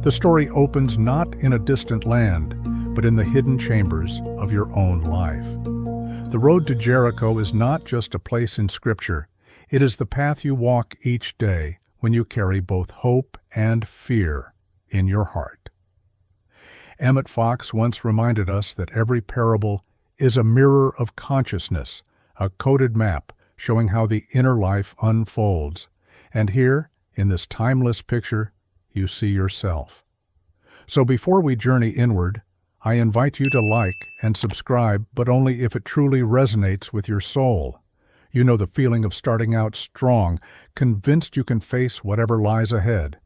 The story opens not in a distant land, but in the hidden chambers of your own life. The road to Jericho is not just a place in Scripture. It is the path you walk each day when you carry both hope and fear in your heart. Emmet Fox once reminded us that every parable is a mirror of consciousness, a coded map showing how the inner life unfolds. And here, in this timeless picture, you see yourself. So before we journey inward, I invite you to like and subscribe, but only if it truly resonates with your soul. You know the feeling of starting out strong, convinced you can face whatever lies ahead.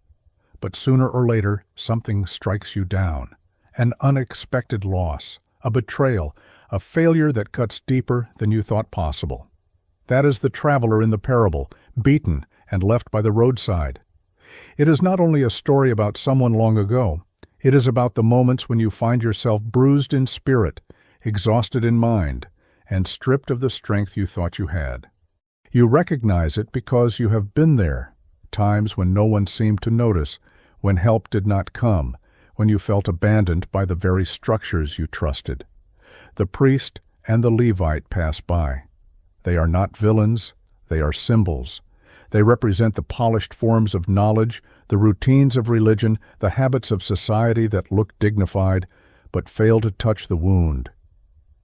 But sooner or later, something strikes you down. An unexpected loss, a betrayal, a failure that cuts deeper than you thought possible. That is the traveler in the parable, beaten and left by the roadside. It is not only a story about someone long ago. It is about the moments when you find yourself bruised in spirit, exhausted in mind, and stripped of the strength you thought you had. You recognize it because you have been there, times when no one seemed to notice, when help did not come, when you felt abandoned by the very structures you trusted. The priest and the Levite pass by. They are not villains, they are symbols. They represent the polished forms of knowledge, the routines of religion, the habits of society that look dignified, but fail to touch the wound.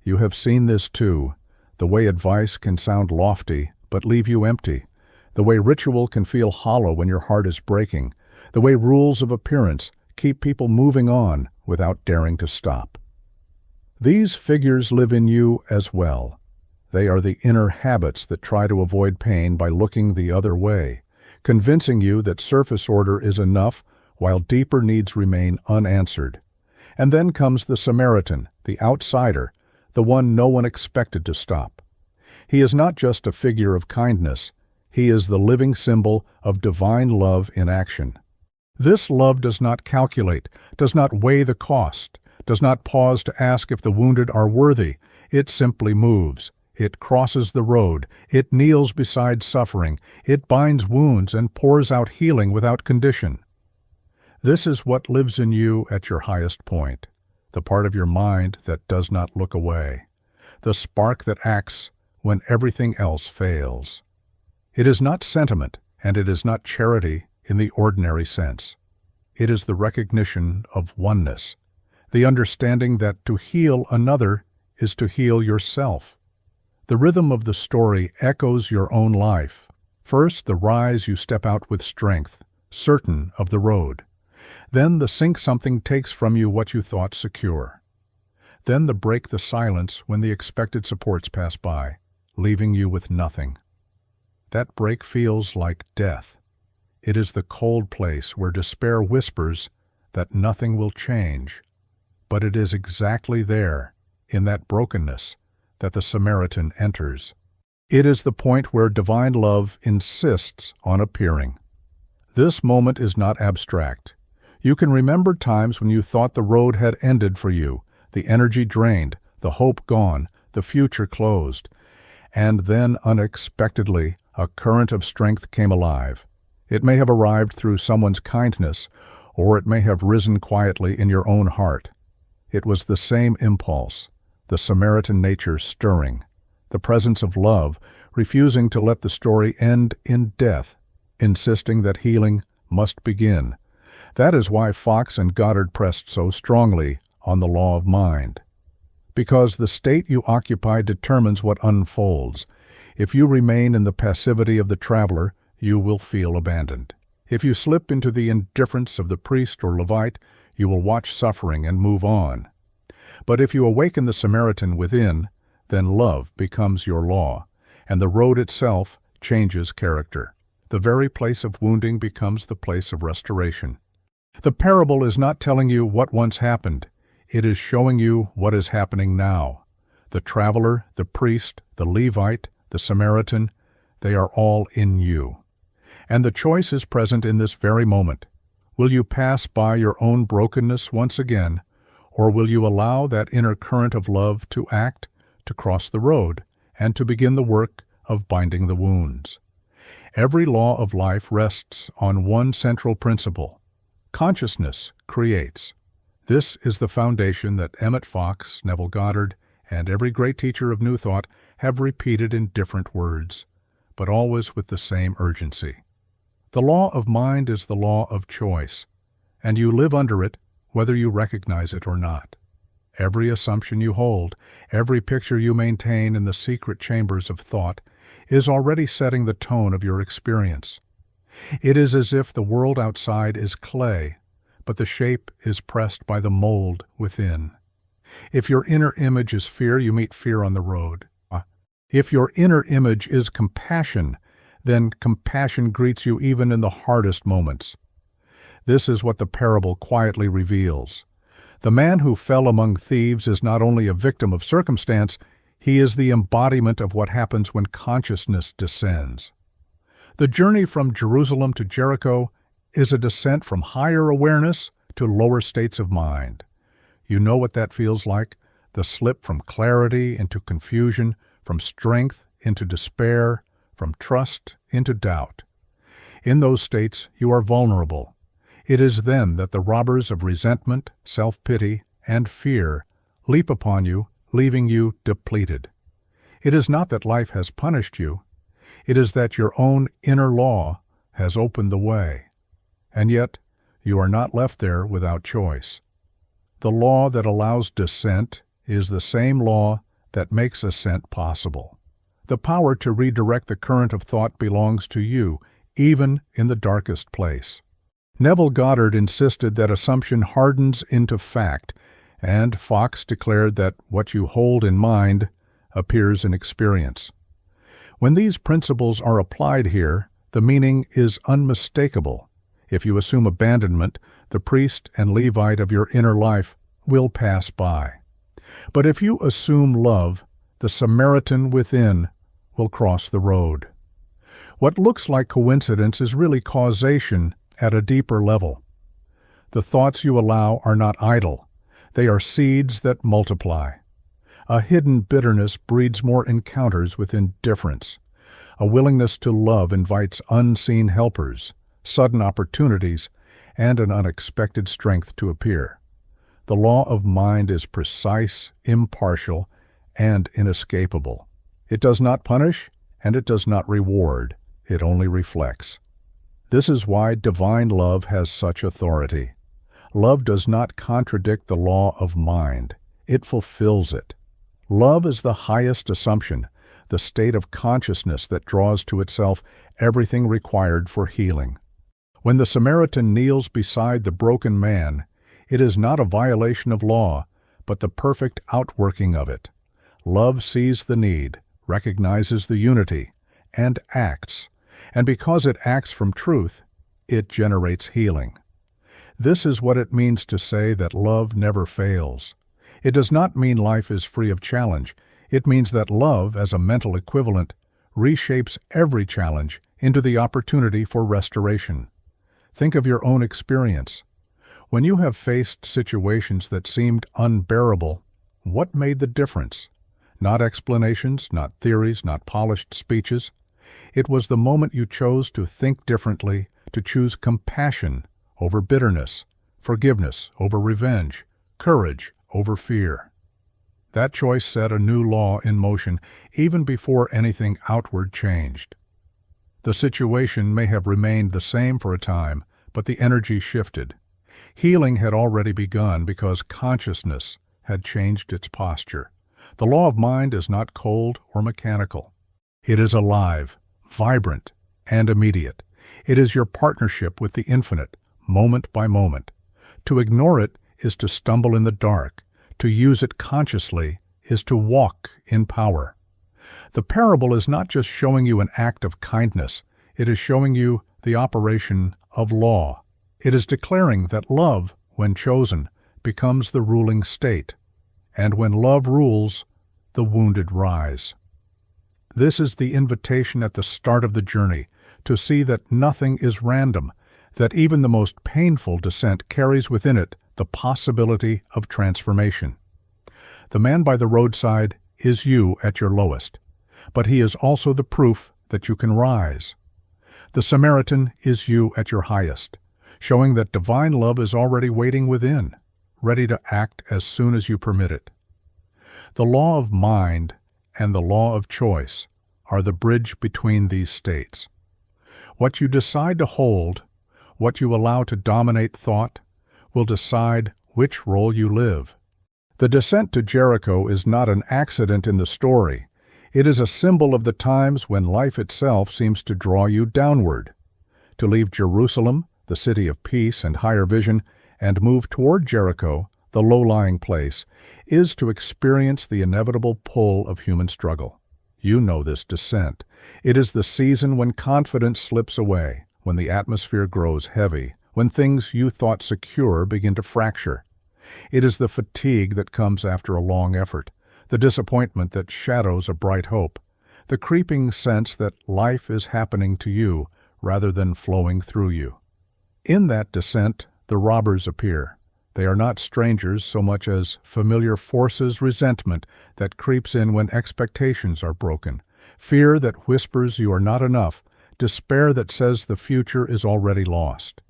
You have seen this too, the way advice can sound lofty, but leave you empty, the way ritual can feel hollow when your heart is breaking, the way rules of appearance keep people moving on without daring to stop. These figures live in you as well. They are the inner habits that try to avoid pain by looking the other way, convincing you that surface order is enough while deeper needs remain unanswered. And then comes the Samaritan, the outsider, the one no one expected to stop. He is not just a figure of kindness, he is the living symbol of divine love in action. This love does not calculate, does not weigh the cost, does not pause to ask if the wounded are worthy. It simply moves. It crosses the road, it kneels beside suffering, it binds wounds and pours out healing without condition. This is what lives in you at your highest point, the part of your mind that does not look away, the spark that acts when everything else fails. It is not sentiment, and it is not charity in the ordinary sense. It is the recognition of oneness, the understanding that to heal another is to heal yourself. The rhythm of the story echoes your own life. First, the rise, you step out with strength, certain of the road. Then the sink, something takes from you what you thought secure. Then the break, the silence when the expected supports pass by, leaving you with nothing. That break feels like death. It is the cold place where despair whispers that nothing will change. But it is exactly there, in that brokenness, that the Samaritan enters. It is the point where divine love insists on appearing. This moment is not abstract. You can remember times when you thought the road had ended for you, the energy drained, the hope gone, the future closed. And then, unexpectedly, a current of strength came alive. It may have arrived through someone's kindness, or it may have risen quietly in your own heart. It was the same impulse, the Samaritan nature stirring, the presence of love, refusing to let the story end in death, insisting that healing must begin. That is why Fox and Goddard pressed so strongly on the law of mind. Because the state you occupy determines what unfolds. If you remain in the passivity of the traveler, you will feel abandoned. If you slip into the indifference of the priest or Levite, you will watch suffering and move on. But if you awaken the Samaritan within, then love becomes your law, and the road itself changes character. The very place of wounding becomes the place of restoration. The parable is not telling you what once happened. It is showing you what is happening now. The traveler, the priest, the Levite, the Samaritan, they are all in you. And the choice is present in this very moment. Will you pass by your own brokenness once again, or will you allow that inner current of love to act, to cross the road, and to begin the work of binding the wounds? Every law of life rests on one central principle: Consciousness creates. This is the foundation that Emmet Fox, Neville Goddard, and every great teacher of New Thought have repeated in different words, but always with the same urgency. The law of mind is the law of choice, and you live under it whether you recognize it or not. Every assumption you hold, every picture you maintain in the secret chambers of thought, is already setting the tone of your experience. It is as if the world outside is clay, but the shape is pressed by the mold within. If your inner image is fear, you meet fear on the road. If your inner image is compassion, then compassion greets you even in the hardest moments. This is what the parable quietly reveals. The man who fell among thieves is not only a victim of circumstance, he is the embodiment of what happens when consciousness descends. The journey from Jerusalem to Jericho is a descent from higher awareness to lower states of mind. You know what that feels like, the slip from clarity into confusion, from strength into despair, from trust into doubt. In those states, you are vulnerable. It is then that the robbers of resentment, self-pity, and fear leap upon you, leaving you depleted. It is not that life has punished you. It is that your own inner law has opened the way. And yet, you are not left there without choice. The law that allows descent is the same law that makes ascent possible. The power to redirect the current of thought belongs to you, even in the darkest place. Neville Goddard insisted that assumption hardens into fact, and Fox declared that what you hold in mind appears in experience. When these principles are applied here, the meaning is unmistakable. If you assume abandonment, the priest and Levite of your inner life will pass by. But if you assume love, the Samaritan within will cross the road. What looks like coincidence is really causation at a deeper level. The thoughts you allow are not idle. They are seeds that multiply. A hidden bitterness breeds more encounters with indifference. A willingness to love invites unseen helpers, sudden opportunities, and an unexpected strength to appear. The law of mind is precise, impartial, and inescapable. It does not punish, and it does not reward. It only reflects. This is why divine love has such authority. Love does not contradict the law of mind. It fulfills it. Love is the highest assumption, the state of consciousness that draws to itself everything required for healing. When the Samaritan kneels beside the broken man, it is not a violation of law, but the perfect outworking of it. Love sees the need, recognizes the unity, and acts. And because it acts from truth, it generates healing. This is what it means to say that love never fails. It does not mean life is free of challenge. It means that love, as a mental equivalent, reshapes every challenge into the opportunity for restoration. Think of your own experience. When you have faced situations that seemed unbearable, what made the difference? Not explanations, not theories, not polished speeches. It was the moment you chose to think differently, to choose compassion over bitterness, forgiveness over revenge, courage over fear. That choice set a new law in motion even before anything outward changed. The situation may have remained the same for a time, but the energy shifted. Healing had already begun because consciousness had changed its posture. The law of mind is not cold or mechanical. It is alive, vibrant, and immediate. It is your partnership with the infinite, moment by moment. To ignore it is to stumble in the dark. To use it consciously is to walk in power. The parable is not just showing you an act of kindness. It is showing you the operation of law. It is declaring that love, when chosen, becomes the ruling state. And when love rules, the wounded rise. This is the invitation at the start of the journey, to see that nothing is random, that even the most painful descent carries within it the possibility of transformation. The man by the roadside is you at your lowest, but he is also the proof that you can rise. The Samaritan is you at your highest. showing that divine love is already waiting within, ready to act as soon as you permit it. The law of mind and the law of choice are the bridge between these states. What you decide to hold, what you allow to dominate thought, will decide which role you live. The descent to Jericho is not an accident in the story. It is a symbol of the times when life itself seems to draw you downward. To leave Jerusalem, the city of peace and higher vision, and move toward Jericho, the low-lying place, is to experience the inevitable pull of human struggle. You know this descent. It is the season when confidence slips away, when the atmosphere grows heavy, when things you thought secure begin to fracture. It is the fatigue that comes after a long effort, the disappointment that shadows a bright hope, the creeping sense that life is happening to you rather than flowing through you. In that descent, the robbers appear. They are not strangers so much as familiar forces, resentment that creeps in when expectations are broken, fear that whispers you are not enough, despair that says the future is already lost.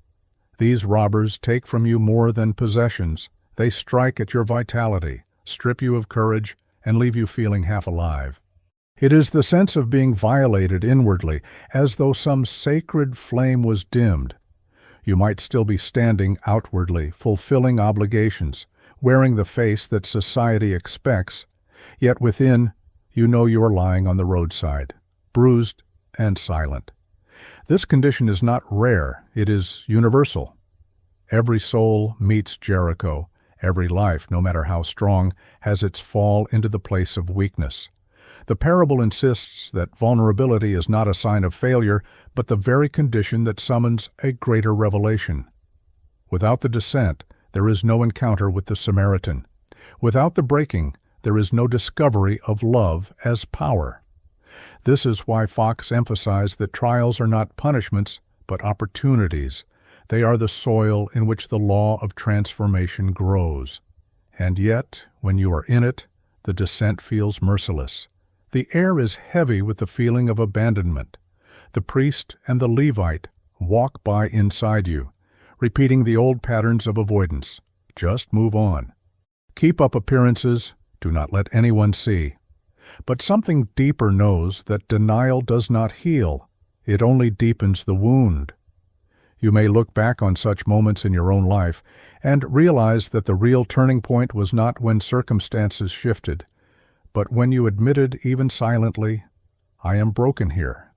These robbers take from you more than possessions. They strike at your vitality, strip you of courage, and leave you feeling half alive. It is the sense of being violated inwardly, as though some sacred flame was dimmed. You might still be standing outwardly, fulfilling obligations, wearing the face that society expects, yet within, you know you are lying on the roadside, bruised and silent. This condition is not rare, it is universal. Every soul meets Jericho. Every life, no matter how strong, has its fall into the place of weakness. The parable insists that vulnerability is not a sign of failure, but the very condition that summons a greater revelation. Without the descent, there is no encounter with the Samaritan. Without the breaking, there is no discovery of love as power. This is why Fox emphasized that trials are not punishments, but opportunities. They are the soil in which the law of transformation grows. And yet, when you are in it, the descent feels merciless. The air is heavy with the feeling of abandonment. The priest and the Levite walk by inside you, repeating the old patterns of avoidance. Just move on. Keep up appearances, do not let anyone see. But something deeper knows that denial does not heal. It only deepens the wound. You may look back on such moments in your own life and realize that the real turning point was not when circumstances shifted, but when you admitted, even silently, "I am broken here."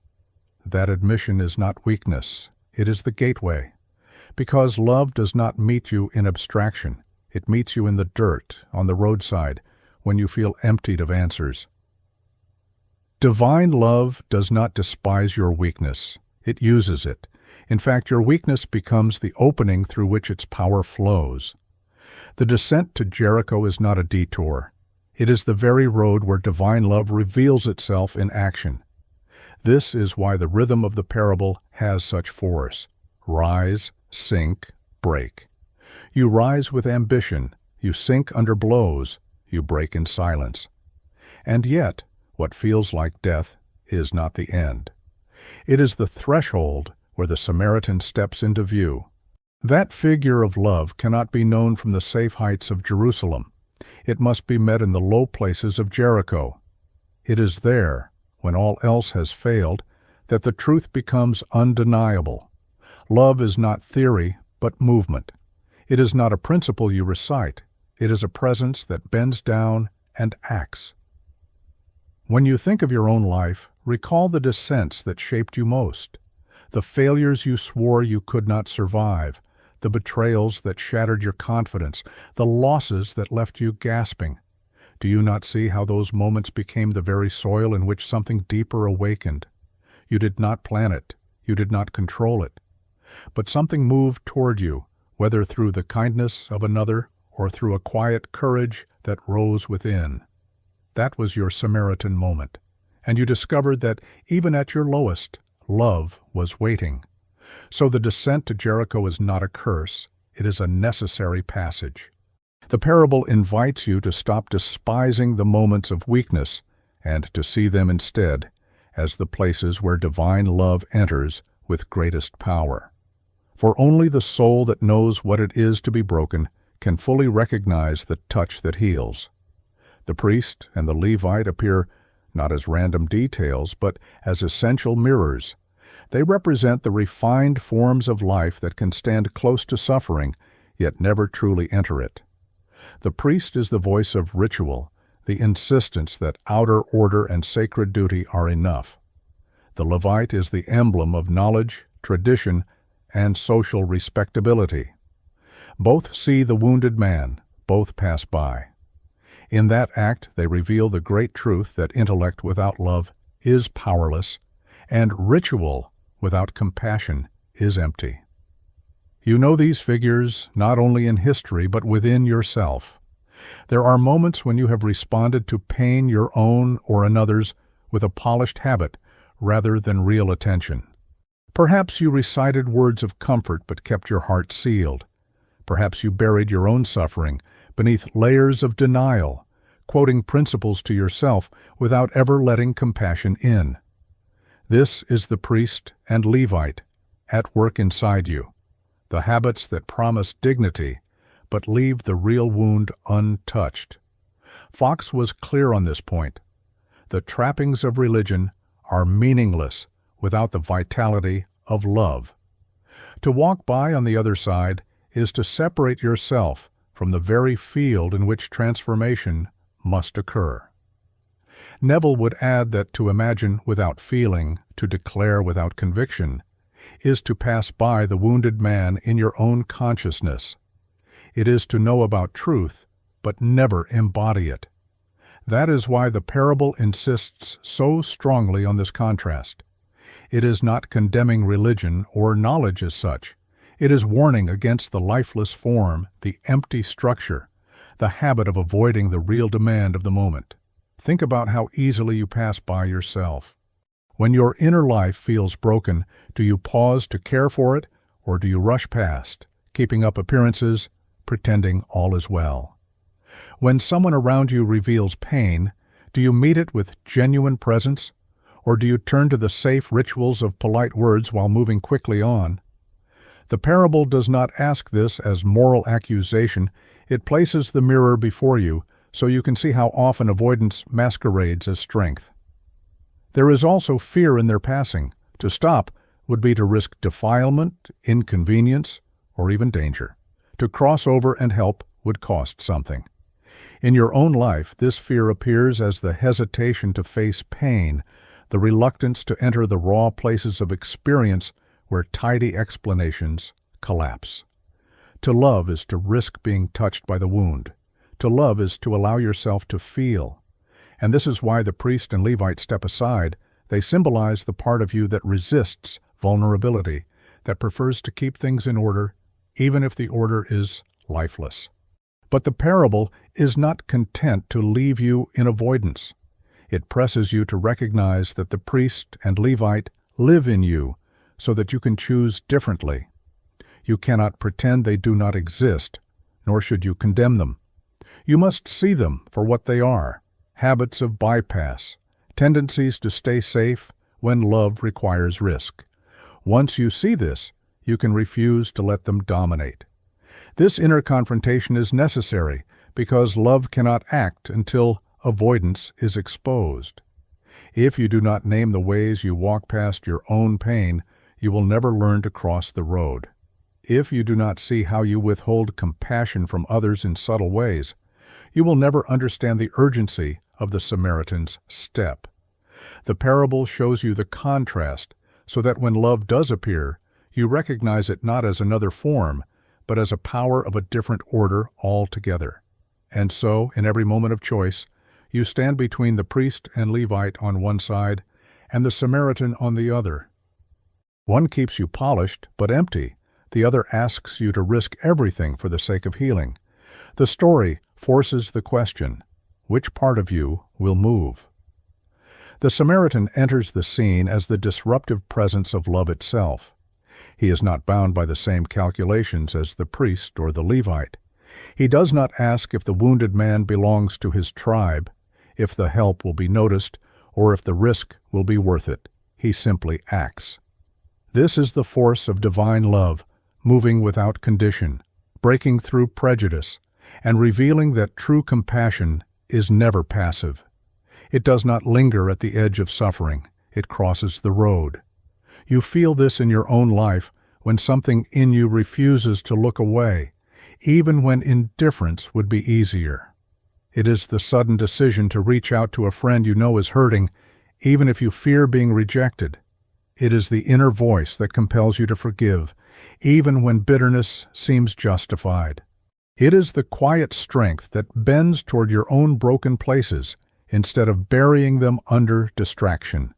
That admission is not weakness, it is the gateway. Because love does not meet you in abstraction, it meets you in the dirt, on the roadside, when you feel emptied of answers. Divine love does not despise your weakness, it uses it. In fact, your weakness becomes the opening through which its power flows. The descent to Jericho is not a detour. It is the very road where divine love reveals itself in action. This is why the rhythm of the parable has such force. Rise, sink, break. You rise with ambition, you sink under blows, you break in silence. And yet, what feels like death is not the end. It is the threshold where the Samaritan steps into view. That figure of love cannot be known from the safe heights of Jerusalem. It must be met in the low places of Jericho. It is there, when all else has failed, that the truth becomes undeniable. Love is not theory, but movement. It is not a principle you recite. It is a presence that bends down and acts. When you think of your own life, recall the descents that shaped you most. The failures you swore you could not survive, the betrayals that shattered your confidence, the losses that left you gasping. Do you not see how those moments became the very soil in which something deeper awakened? You did not plan it, you did not control it, but something moved toward you, whether through the kindness of another or through a quiet courage that rose within. That was your Samaritan moment, and you discovered that even at your lowest, love was waiting. So the descent to Jericho is not a curse, it is a necessary passage. The parable invites you to stop despising the moments of weakness and to see them instead as the places where divine love enters with greatest power. For only the soul that knows what it is to be broken can fully recognize the touch that heals. The priest and the Levite appear not as random details, but as essential mirrors. They represent the refined forms of life that can stand close to suffering, yet never truly enter it. The priest is the voice of ritual, the insistence that outer order and sacred duty are enough. The Levite is the emblem of knowledge, tradition, and social respectability. Both see the wounded man, both pass by. In that act, they reveal the great truth that intellect without love is powerless, and ritual without compassion is empty. You know these figures not only in history but within yourself. There are moments when you have responded to pain, your own or another's, with a polished habit rather than real attention. Perhaps you recited words of comfort but kept your heart sealed. Perhaps you buried your own suffering beneath layers of denial, quoting principles to yourself without ever letting compassion in. This is the priest and Levite at work inside you, the habits that promise dignity but leave the real wound untouched. Fox was clear on this point. The trappings of religion are meaningless without the vitality of love. To walk by on the other side is to separate yourself from the very field in which transformation must occur. Neville would add that to imagine without feeling, to declare without conviction, is to pass by the wounded man in your own consciousness. It is to know about truth, but never embody it. That is why the parable insists so strongly on this contrast. It is not condemning religion or knowledge as such. It is warning against the lifeless form, the empty structure, the habit of avoiding the real demand of the moment. Think about how easily you pass by yourself. When your inner life feels broken, do you pause to care for it, or do you rush past, keeping up appearances, pretending all is well? When someone around you reveals pain, do you meet it with genuine presence, or do you turn to the safe rituals of polite words while moving quickly on? The parable does not ask this as moral accusation. It places the mirror before you so you can see how often avoidance masquerades as strength. There is also fear in their passing. To stop would be to risk defilement, inconvenience, or even danger. To cross over and help would cost something. In your own life, this fear appears as the hesitation to face pain, the reluctance to enter the raw places of experience where tidy explanations collapse. To love is to risk being touched by the wound. To love is to allow yourself to feel. And this is why the priest and Levite step aside. They symbolize the part of you that resists vulnerability, that prefers to keep things in order, even if the order is lifeless. But the parable is not content to leave you in avoidance. It presses you to recognize that the priest and Levite live in you so that you can choose differently. You cannot pretend they do not exist, nor should you condemn them. You must see them for what they are, habits of bypass, tendencies to stay safe when love requires risk. Once you see this, you can refuse to let them dominate. This inner confrontation is necessary because love cannot act until avoidance is exposed. If you do not name the ways you walk past your own pain, you will never learn to cross the road. If you do not see how you withhold compassion from others in subtle ways, you will never understand the urgency of the Samaritan's step. The parable shows you the contrast so that when love does appear, you recognize it not as another form, but as a power of a different order altogether. And so, in every moment of choice, you stand between the priest and Levite on one side and the Samaritan on the other. One keeps you polished but empty. The other asks you to risk everything for the sake of healing. The story forces the question, which part of you will move? The Samaritan enters the scene as the disruptive presence of love itself. He is not bound by the same calculations as the priest or the Levite. He does not ask if the wounded man belongs to his tribe, if the help will be noticed, or if the risk will be worth it. He simply acts. This is the force of divine love, moving without condition, breaking through prejudice, and revealing that true compassion is never passive. It does not linger at the edge of suffering. It crosses the road. You feel this in your own life when something in you refuses to look away, even when indifference would be easier. It is the sudden decision to reach out to a friend you know is hurting, even if you fear being rejected. It is the inner voice that compels you to forgive, even when bitterness seems justified. It is the quiet strength that bends toward your own broken places instead of burying them under distraction.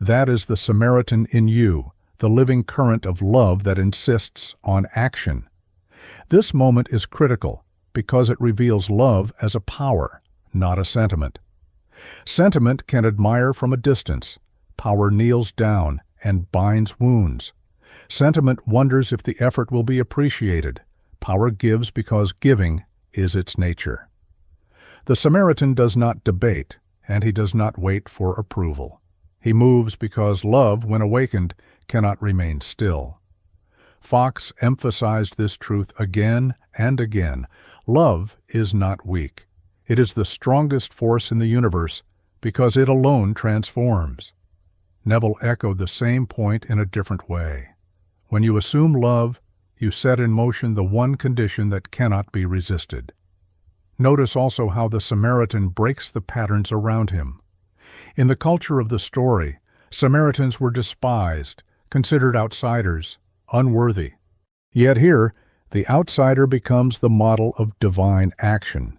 That is the Samaritan in you, the living current of love that insists on action. This moment is critical because it reveals love as a power, not a sentiment. Sentiment can admire from a distance. Power kneels down and binds wounds. Sentiment wonders if the effort will be appreciated. Power gives because giving is its nature. The Samaritan does not debate, and he does not wait for approval. He moves because love, when awakened, cannot remain still. Fox emphasized this truth again and again. Love is not weak. It is the strongest force in the universe because it alone transforms. Neville echoed the same point in a different way. When you assume love, you set in motion the one condition that cannot be resisted. Notice also how the Samaritan breaks the patterns around him. In the culture of the story, Samaritans were despised, considered outsiders, unworthy. Yet here, the outsider becomes the model of divine action.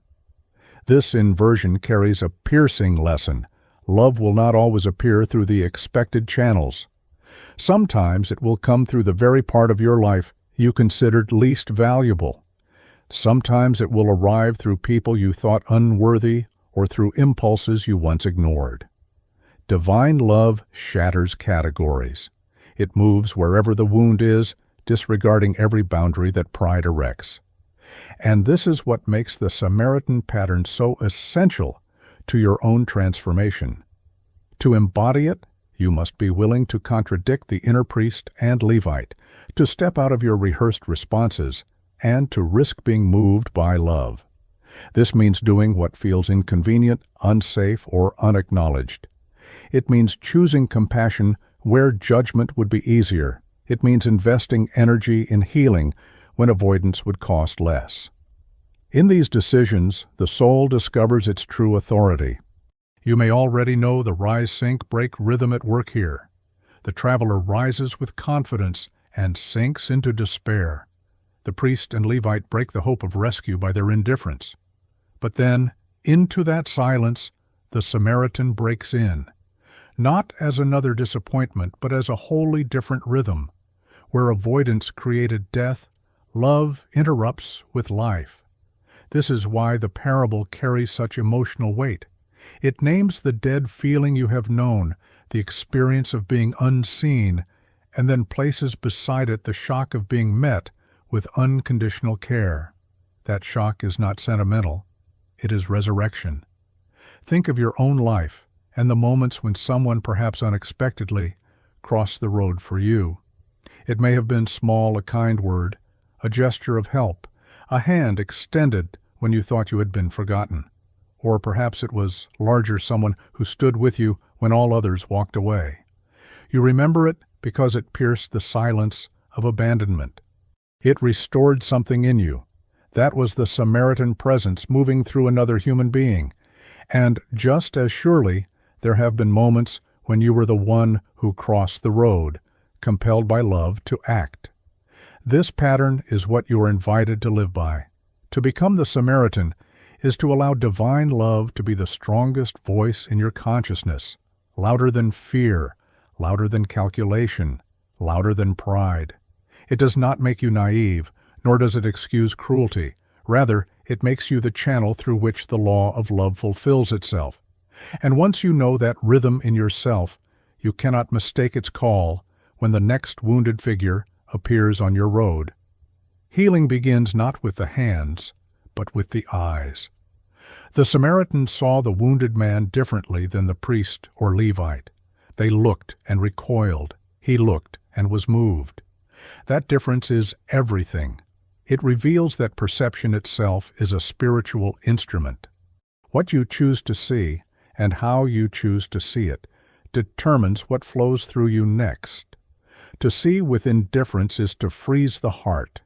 This inversion carries a piercing lesson. Love will not always appear through the expected channels. Sometimes it will come through the very part of your life you considered least valuable. Sometimes it will arrive through people you thought unworthy or through impulses you once ignored. Divine love shatters categories. It moves wherever the wound is, disregarding every boundary that pride erects. And this is what makes the Samaritan pattern so essential to your own transformation. To embody it, you must be willing to contradict the inner priest and Levite, to step out of your rehearsed responses, and to risk being moved by love. This means doing what feels inconvenient, unsafe, or unacknowledged. It means choosing compassion where judgment would be easier. It means investing energy in healing when avoidance would cost less. In these decisions, the soul discovers its true authority. You may already know the rise, sink, break rhythm at work here. The traveler rises with confidence and sinks into despair. The priest and Levite break the hope of rescue by their indifference. But then, into that silence, the Samaritan breaks in, not as another disappointment, but as a wholly different rhythm. Where avoidance created death, love interrupts with life. This is why the parable carries such emotional weight. It names the dead feeling you have known, the experience of being unseen, and then places beside it the shock of being met with unconditional care. That shock is not sentimental. It is resurrection. Think of your own life and the moments when someone, perhaps unexpectedly, crossed the road for you. It may have been small, a kind word, a gesture of help, a hand extended when you thought you had been forgotten. Or perhaps it was larger, someone who stood with you when all others walked away. You remember it because it pierced the silence of abandonment. It restored something in you. That was the Samaritan presence moving through another human being. And just as surely, there have been moments when you were the one who crossed the road, compelled by love to act. This pattern is what you are invited to live by. To become the Samaritan is to allow divine love to be the strongest voice in your consciousness, louder than fear, louder than calculation, louder than pride. It does not make you naive, nor does it excuse cruelty. Rather, it makes you the channel through which the law of love fulfills itself. And once you know that rhythm in yourself, you cannot mistake its call when the next wounded figure appears on your road. Healing begins not with the hands, but with the eyes. The Samaritan saw the wounded man differently than the priest or Levite. They looked and recoiled. He looked and was moved. That difference is everything. It reveals that perception itself is a spiritual instrument. What you choose to see and how you choose to see it determines what flows through you next. To see with indifference is to freeze the heart.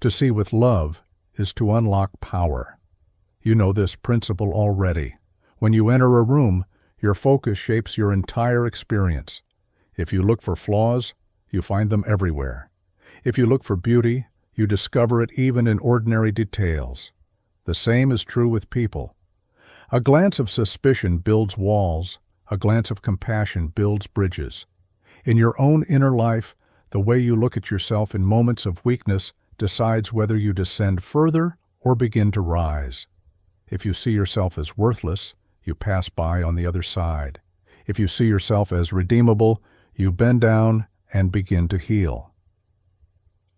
To see with love is to unlock power. You know this principle already. When you enter a room, your focus shapes your entire experience. If you look for flaws, you find them everywhere. If you look for beauty, you discover it even in ordinary details. The same is true with people. A glance of suspicion builds walls. A glance of compassion builds bridges. In your own inner life, the way you look at yourself in moments of weakness decides whether you descend further or begin to rise. If you see yourself as worthless, you pass by on the other side. If you see yourself as redeemable, you bend down and begin to heal.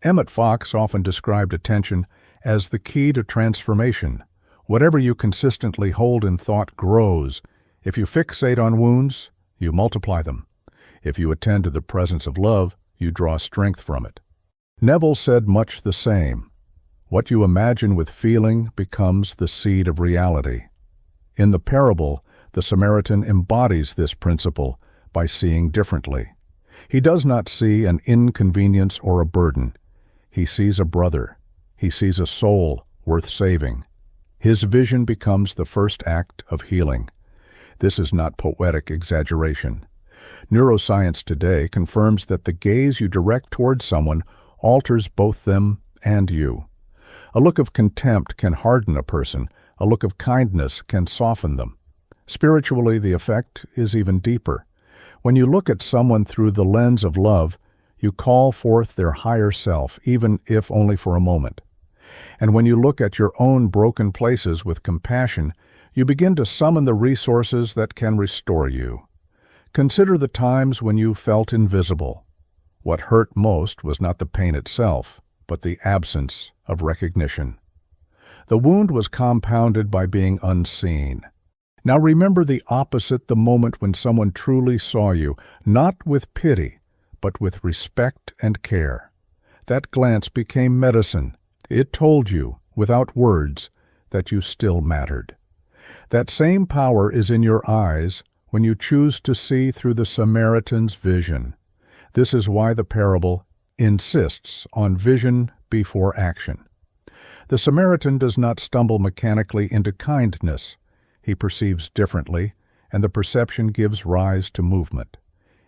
Emmet Fox often described attention as the key to transformation. Whatever you consistently hold in thought grows. If you fixate on wounds, you multiply them. If you attend to the presence of love, you draw strength from it. Neville said much the same. What you imagine with feeling becomes the seed of reality. In the parable, the Samaritan embodies this principle by seeing differently. He does not see an inconvenience or a burden. He sees a brother. He sees a soul worth saving. His vision becomes the first act of healing. This is not poetic exaggeration. Neuroscience today confirms that the gaze you direct toward someone alters both them and you. A look of contempt can harden a person. A look of kindness can soften them. Spiritually, the effect is even deeper. When you look at someone through the lens of love, you call forth their higher self, even if only for a moment. And when you look at your own broken places with compassion, you begin to summon the resources that can restore you. Consider the times when you felt invisible. What hurt most was not the pain itself, but the absence of recognition. The wound was compounded by being unseen. Now remember the opposite the moment when someone truly saw you, not with pity, but with respect and care. That glance became medicine. It told you, without words, that you still mattered. That same power is in your eyes when you choose to see through the Samaritan's vision. This is why the parable insists on vision before action. The Samaritan does not stumble mechanically into kindness. He perceives differently, and the perception gives rise to movement.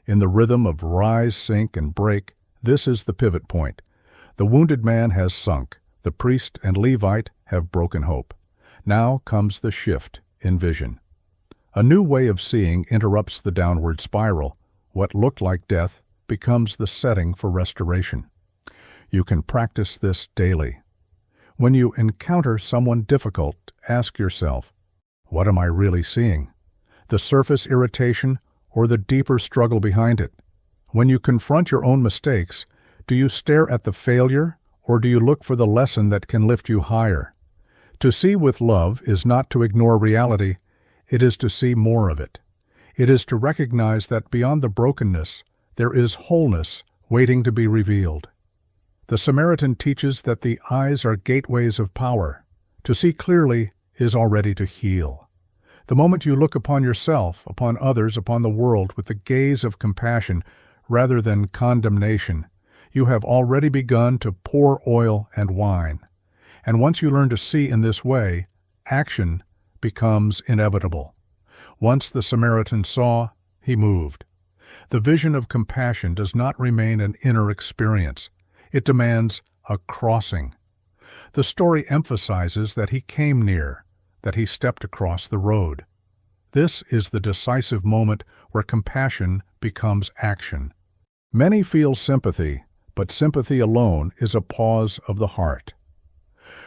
In the rhythm of rise, sink, and break, this is the pivot point. The wounded man has sunk. The priest and Levite have broken hope. Now comes the shift in vision. A new way of seeing interrupts the downward spiral. What looked like death becomes the setting for restoration. You can practice this daily. When you encounter someone difficult, ask yourself, what am I really seeing? The surface irritation or the deeper struggle behind it? When you confront your own mistakes, do you stare at the failure or do you look for the lesson that can lift you higher? To see with love is not to ignore reality, it is to see more of it. It is to recognize that beyond the brokenness, there is wholeness waiting to be revealed. The Samaritan teaches that the eyes are gateways of power. To see clearly is already to heal. The moment you look upon yourself, upon others, upon the world with the gaze of compassion rather than condemnation, you have already begun to pour oil and wine. And once you learn to see in this way, action becomes inevitable. Once the Samaritan saw, he moved. The vision of compassion does not remain an inner experience. It demands a crossing. The story emphasizes that he came near, that he stepped across the road. This is the decisive moment where compassion becomes action. Many feel sympathy, but sympathy alone is a pause of the heart.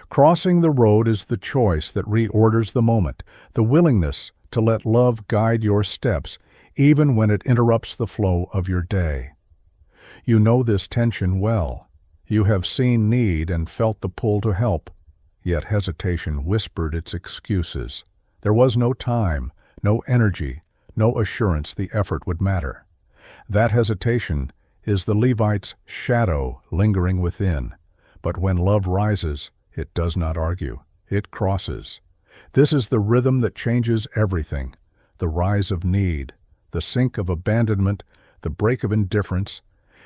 Crossing the road is the choice that reorders the moment, the willingness to let love guide your steps, even when it interrupts the flow of your day. You know this tension well. You have seen need and felt the pull to help, yet hesitation whispered its excuses. There was no time, no energy, no assurance the effort would matter. That hesitation is the Levite's shadow lingering within, but when love rises, it does not argue. It crosses. This is the rhythm that changes everything: the rise of need, the sink of abandonment, the break of indifference,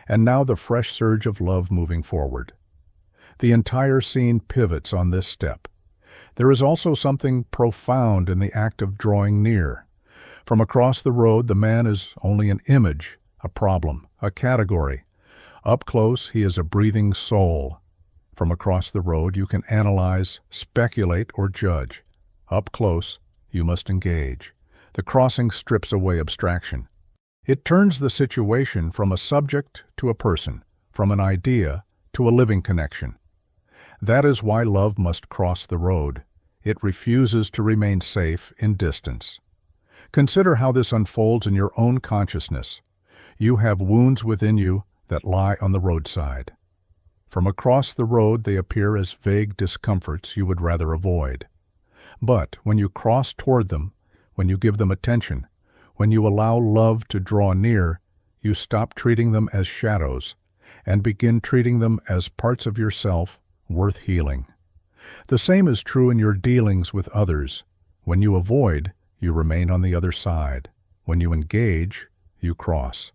and now the fresh surge of love moving forward. The entire scene pivots on this step. There is also something profound in the act of drawing near. From across the road, the man is only an image, a problem, a category. Up close, he is a breathing soul. From across the road, you can analyze, speculate, or judge. Up close, you must engage. The crossing strips away abstraction. It turns the situation from a subject to a person, from an idea to a living connection. That is why love must cross the road. It refuses to remain safe in distance. Consider how this unfolds in your own consciousness. You have wounds within you that lie on the roadside. From across the road, they appear as vague discomforts you would rather avoid. But when you cross toward them, when you give them attention, when you allow love to draw near, you stop treating them as shadows and begin treating them as parts of yourself worth healing. The same is true in your dealings with others. When you avoid, you remain on the other side. When you engage, you cross.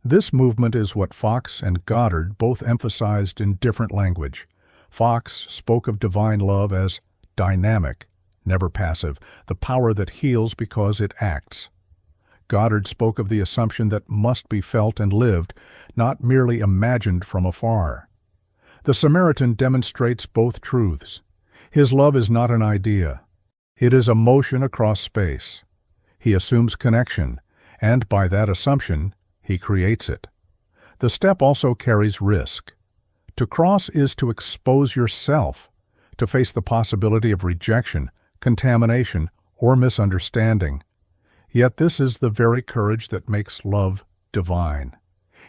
This movement is what Fox and Goddard both emphasized in different language. Fox spoke of divine love as dynamic, never passive, the power that heals because it acts. Goddard spoke of the assumption that must be felt and lived, not merely imagined from afar. The Samaritan demonstrates both truths. His love is not an idea. It is a motion across space. He assumes connection, and by that assumption, he creates it. The step also carries risk. To cross is to expose yourself, to face the possibility of rejection, contamination, or misunderstanding. Yet this is the very courage that makes love divine.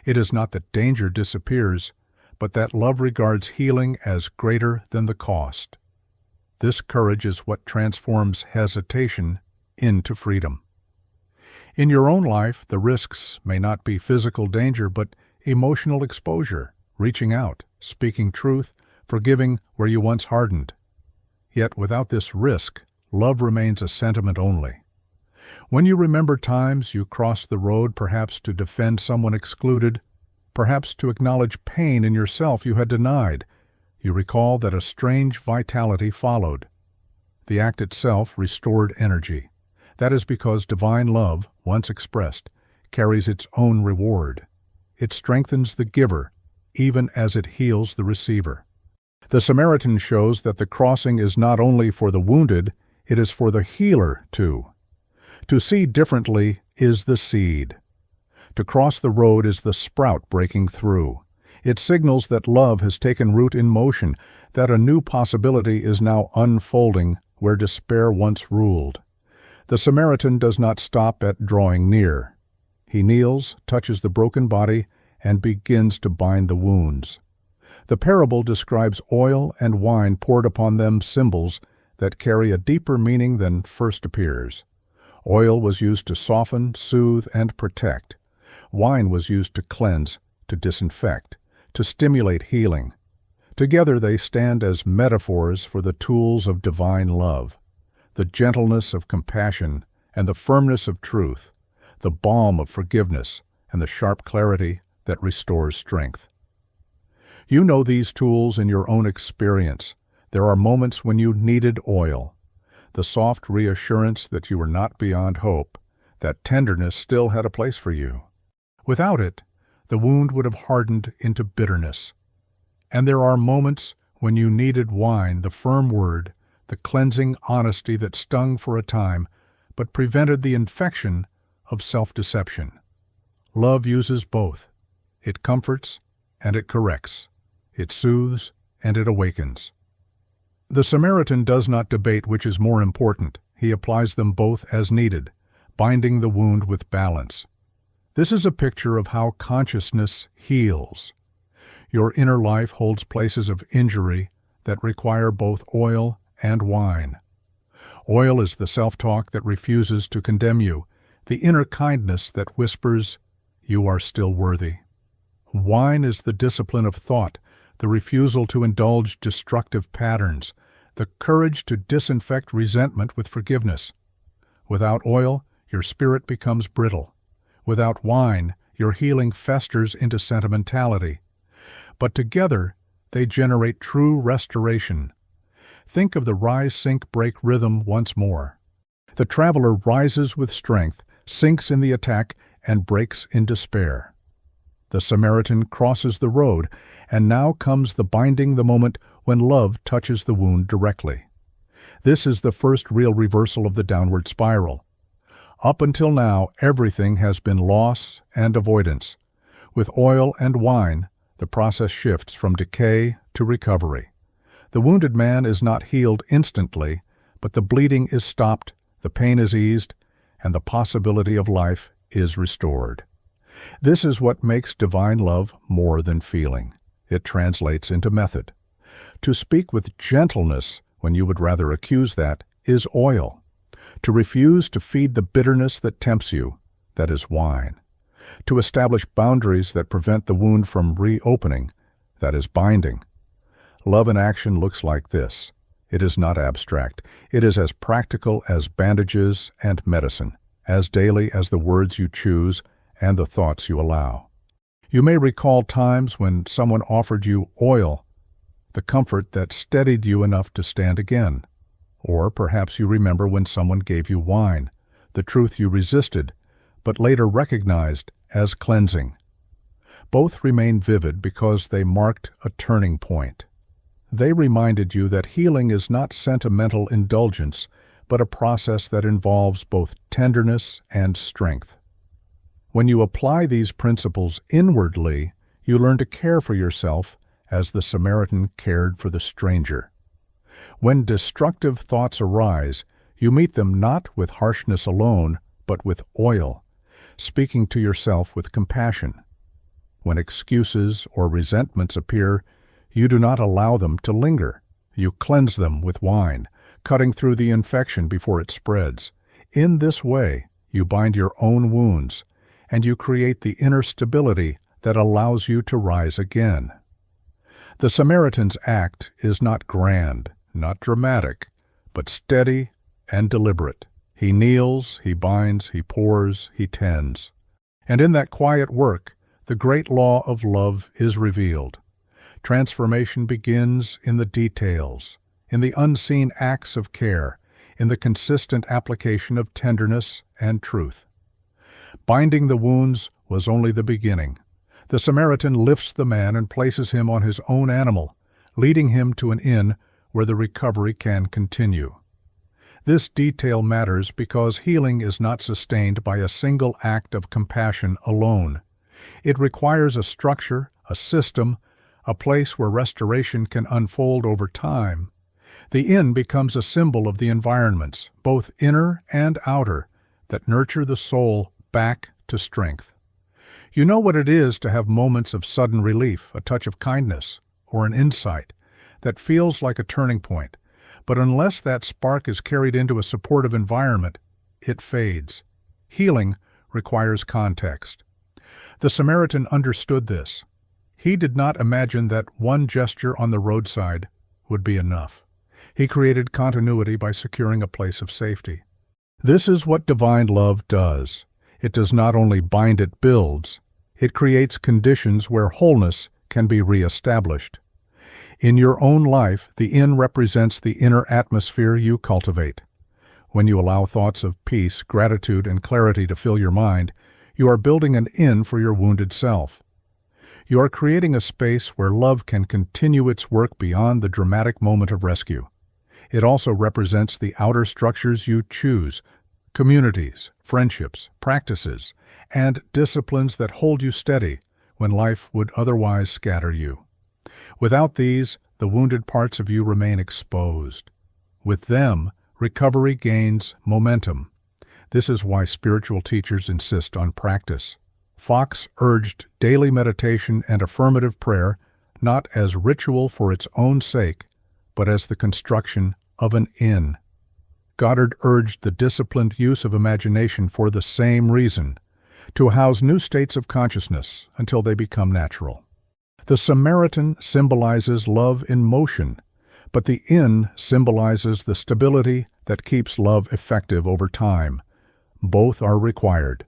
It is not that danger disappears, but that love regards healing as greater than the cost. This courage is what transforms hesitation into freedom. In your own life, the risks may not be physical danger, but emotional exposure, reaching out, speaking truth, forgiving where you once hardened. Yet without this risk, love remains a sentiment only. When you remember times you crossed the road, perhaps to defend someone excluded, perhaps to acknowledge pain in yourself you had denied, you recall that a strange vitality followed. The act itself restored energy. That is because divine love, once expressed, carries its own reward. It strengthens the giver, even as it heals the receiver. The Samaritan shows that the crossing is not only for the wounded, it is for the healer too. To see differently is the seed. To cross the road is the sprout breaking through. It signals that love has taken root in motion, that a new possibility is now unfolding where despair once ruled. The Samaritan does not stop at drawing near. He kneels, touches the broken body, and begins to bind the wounds. The parable describes oil and wine poured upon them, symbols that carry a deeper meaning than first appears. Oil was used to soften, soothe, and protect. Wine was used to cleanse, to disinfect, to stimulate healing. Together they stand as metaphors for the tools of divine love, the gentleness of compassion and the firmness of truth, the balm of forgiveness and the sharp clarity that restores strength. You know these tools in your own experience. There are moments when you needed oil, the soft reassurance that you were not beyond hope, that tenderness still had a place for you. Without it, the wound would have hardened into bitterness. And there are moments when you needed wine, the firm word, the cleansing honesty that stung for a time, but prevented the infection of self-deception. Love uses both. It comforts and it corrects. It soothes and it awakens. The Samaritan does not debate which is more important. He applies them both as needed, binding the wound with balance. This is a picture of how consciousness heals. Your inner life holds places of injury that require both oil and wine. Oil is the self-talk that refuses to condemn you, the inner kindness that whispers, "You are still worthy." Wine is the discipline of thought, the refusal to indulge destructive patterns, the courage to disinfect resentment with forgiveness. Without oil, your spirit becomes brittle. Without wine, your healing festers into sentimentality. But together, they generate true restoration. Think of the rise-sink-break rhythm once more. The traveler rises with strength, sinks in the attack, and breaks in despair. The Samaritan crosses the road, and now comes the binding, the moment when love touches the wound directly. This is the first real reversal of the downward spiral. Up until now, everything has been loss and avoidance. With oil and wine, the process shifts from decay to recovery. The wounded man is not healed instantly, but the bleeding is stopped, the pain is eased, and the possibility of life is restored. This is what makes divine love more than feeling. It translates into method. To speak with gentleness when you would rather accuse that is oil. To refuse to feed the bitterness that tempts you, that is wine. To establish boundaries that prevent the wound from reopening, that is binding. Love in action looks like this. It is not abstract. It is as practical as bandages and medicine, as daily as the words you choose and the thoughts you allow. You may recall times when someone offered you oil, the comfort that steadied you enough to stand again. Or perhaps you remember when someone gave you wine, the truth you resisted, but later recognized as cleansing. Both remain vivid because they marked a turning point. They reminded you that healing is not sentimental indulgence, but a process that involves both tenderness and strength. When you apply these principles inwardly, you learn to care for yourself as the Samaritan cared for the stranger. When destructive thoughts arise, you meet them not with harshness alone, but with oil, speaking to yourself with compassion. When excuses or resentments appear, you do not allow them to linger. You cleanse them with wine, cutting through the infection before it spreads. In this way, you bind your own wounds, and you create the inner stability that allows you to rise again. The Samaritan's act is not grand, not dramatic, but steady and deliberate. He kneels, he binds, he pours, he tends. And in that quiet work, the great law of love is revealed. Transformation begins in the details, in the unseen acts of care, in the consistent application of tenderness and truth. Binding the wounds was only the beginning. The Samaritan lifts the man and places him on his own animal, leading him to an inn where the recovery can continue. This detail matters because healing is not sustained by a single act of compassion alone. It requires a structure, a system, a place where restoration can unfold over time. The inn becomes a symbol of the environments, both inner and outer, that nurture the soul back to strength. You know what it is to have moments of sudden relief, a touch of kindness, or an insight that feels like a turning point. But unless that spark is carried into a supportive environment, it fades. Healing requires context. The Samaritan understood this. He did not imagine that one gesture on the roadside would be enough. He created continuity by securing a place of safety. This is what divine love does. It does not only bind, it builds. It creates conditions where wholeness can be reestablished. In your own life, the inn represents the inner atmosphere you cultivate. When you allow thoughts of peace, gratitude, and clarity to fill your mind, you are building an inn for your wounded self. You are creating a space where love can continue its work beyond the dramatic moment of rescue. It also represents the outer structures you choose, communities, friendships, practices, and disciplines that hold you steady when life would otherwise scatter you. Without these, the wounded parts of you remain exposed. With them, recovery gains momentum. This is why spiritual teachers insist on practice. Fox urged daily meditation and affirmative prayer not as ritual for its own sake, but as the construction of an inn. Goddard urged the disciplined use of imagination for the same reason, to house new states of consciousness until they become natural. The Samaritan symbolizes love in motion, but the inn symbolizes the stability that keeps love effective over time. Both are required.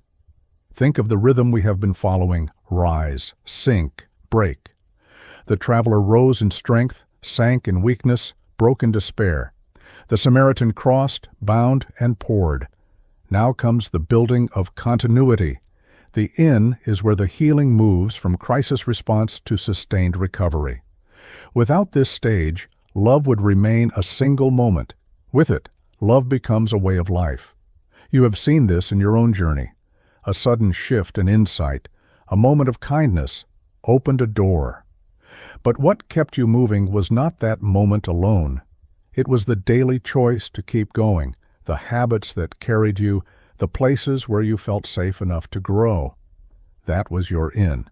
Think of the rhythm we have been following: rise, sink, break. The traveler rose in strength, sank in weakness, broke in despair. The Samaritan crossed, bound, and poured. Now comes the building of continuity. The inn is where the healing moves from crisis response to sustained recovery. Without this stage, love would remain a single moment. With it, love becomes a way of life. You have seen this in your own journey. A sudden shift in insight, a moment of kindness, opened a door. But what kept you moving was not that moment alone. It was the daily choice to keep going, the habits that carried you, the places where you felt safe enough to grow. That was your inn.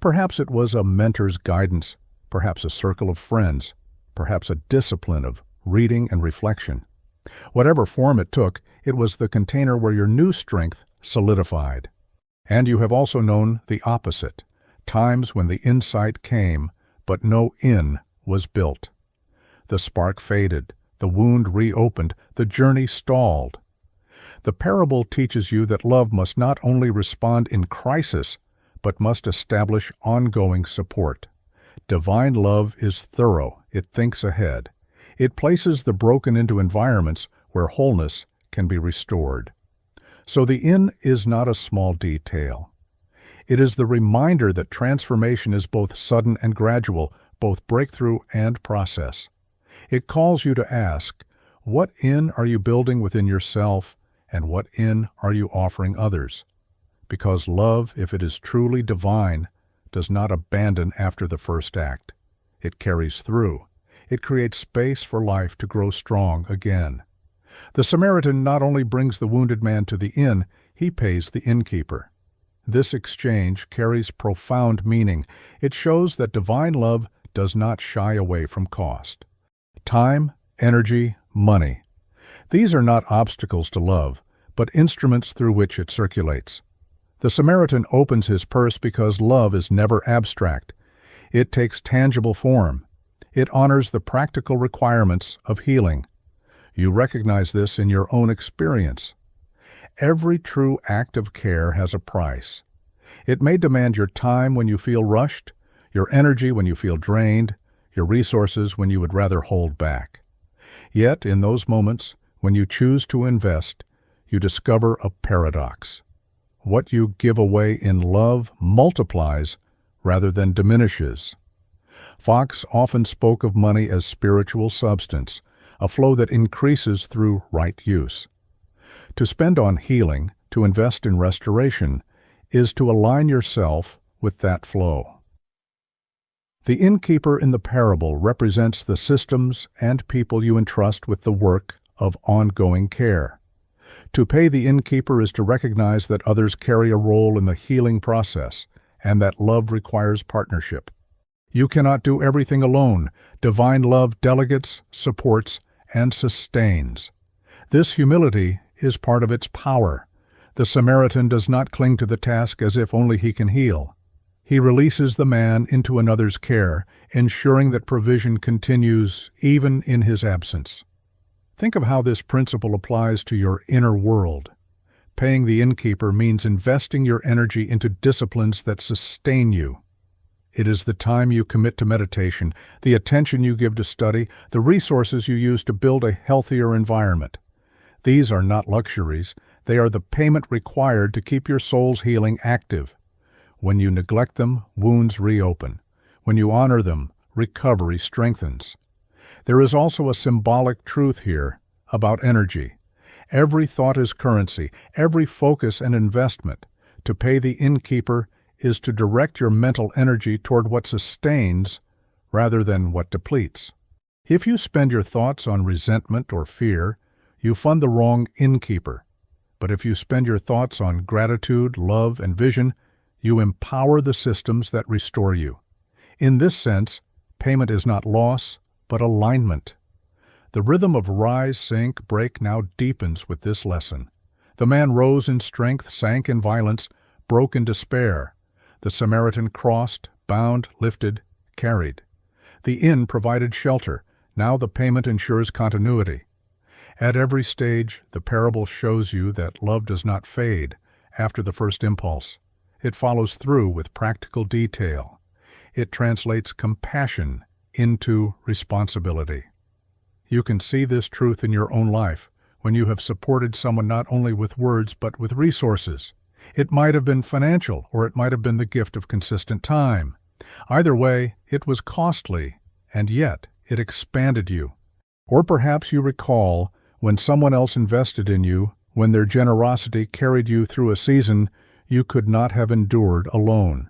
Perhaps it was a mentor's guidance, perhaps a circle of friends, perhaps a discipline of reading and reflection. Whatever form it took, it was the container where your new strength solidified. And you have also known the opposite, times when the insight came, but no inn was built. The spark faded, the wound reopened, the journey stalled. The parable teaches you that love must not only respond in crisis, but must establish ongoing support. Divine love is thorough, it thinks ahead. It places the broken into environments where wholeness can be restored. So the inn is not a small detail. It is the reminder that transformation is both sudden and gradual, both breakthrough and process. It calls you to ask, what inn are you building within yourself, and what inn are you offering others? Because love, if it is truly divine, does not abandon after the first act. It carries through. It creates space for life to grow strong again. The Samaritan not only brings the wounded man to the inn, he pays the innkeeper. This exchange carries profound meaning. It shows that divine love does not shy away from cost. Time, energy, money. These are not obstacles to love, but instruments through which it circulates. The Samaritan opens his purse because love is never abstract. It takes tangible form. It honors the practical requirements of healing. You recognize this in your own experience. Every true act of care has a price. It may demand your time when you feel rushed, your energy when you feel drained, your resources when you would rather hold back. Yet, in those moments, when you choose to invest, you discover a paradox. What you give away in love multiplies rather than diminishes. Fox often spoke of money as spiritual substance, a flow that increases through right use. To spend on healing, to invest in restoration, is to align yourself with that flow. The innkeeper in the parable represents the systems and people you entrust with the work of ongoing care. To pay the innkeeper is to recognize that others carry a role in the healing process, and that love requires partnership. You cannot do everything alone. Divine love delegates, supports, and sustains. This humility is part of its power. The Samaritan does not cling to the task as if only he can heal. He releases the man into another's care, ensuring that provision continues even in his absence. Think of how this principle applies to your inner world. Paying the innkeeper means investing your energy into disciplines that sustain you. It is the time you commit to meditation, the attention you give to study, the resources you use to build a healthier environment. These are not luxuries. They are the payment required to keep your soul's healing active. When you neglect them, wounds reopen. When you honor them, recovery strengthens. There is also a symbolic truth here about energy. Every thought is currency, every focus an investment. To pay the innkeeper is to direct your mental energy toward what sustains rather than what depletes. If you spend your thoughts on resentment or fear, you fund the wrong innkeeper. But if you spend your thoughts on gratitude, love, and vision, you empower the systems that restore you. In this sense, payment is not loss, but alignment. The rhythm of rise, sink, break now deepens with this lesson. The man rose in strength, sank in violence, broke in despair. The Samaritan crossed, bound, lifted, carried. The inn provided shelter. Now the payment ensures continuity. At every stage, the parable shows you that love does not fade after the first impulse. It follows through with practical detail. It translates compassion into responsibility. You can see this truth in your own life when you have supported someone not only with words but with resources. It might have been financial, or it might have been the gift of consistent time. Either way, it was costly, and yet it expanded you. Or perhaps you recall when someone else invested in you, when their generosity carried you through a season you could not have endured alone.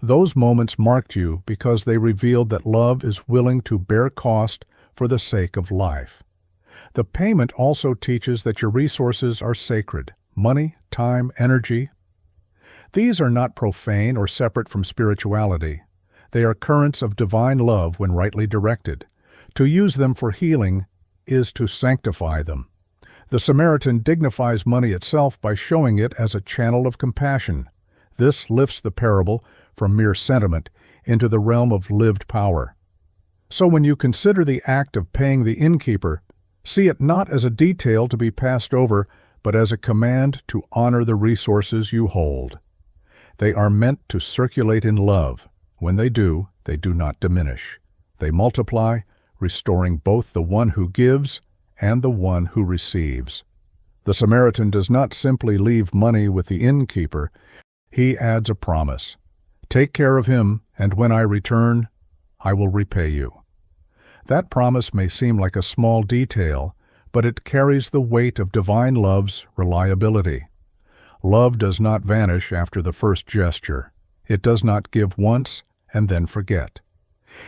Those moments marked you because they revealed that love is willing to bear cost for the sake of life. The payment also teaches that your resources are sacred: money, time, energy. These are not profane or separate from spirituality. They are currents of divine love when rightly directed. To use them for healing is to sanctify them. The Samaritan dignifies money itself by showing it as a channel of compassion. This lifts the parable from mere sentiment into the realm of lived power. So when you consider the act of paying the innkeeper, see it not as a detail to be passed over, but as a command to honor the resources you hold. They are meant to circulate in love. When they do not diminish. They multiply, restoring both the one who gives and the one who receives. The Samaritan does not simply leave money with the innkeeper. He adds a promise. Take care of him, and when I return, I will repay you. That promise may seem like a small detail, but it carries the weight of divine love's reliability. Love does not vanish after the first gesture. It does not give once and then forget.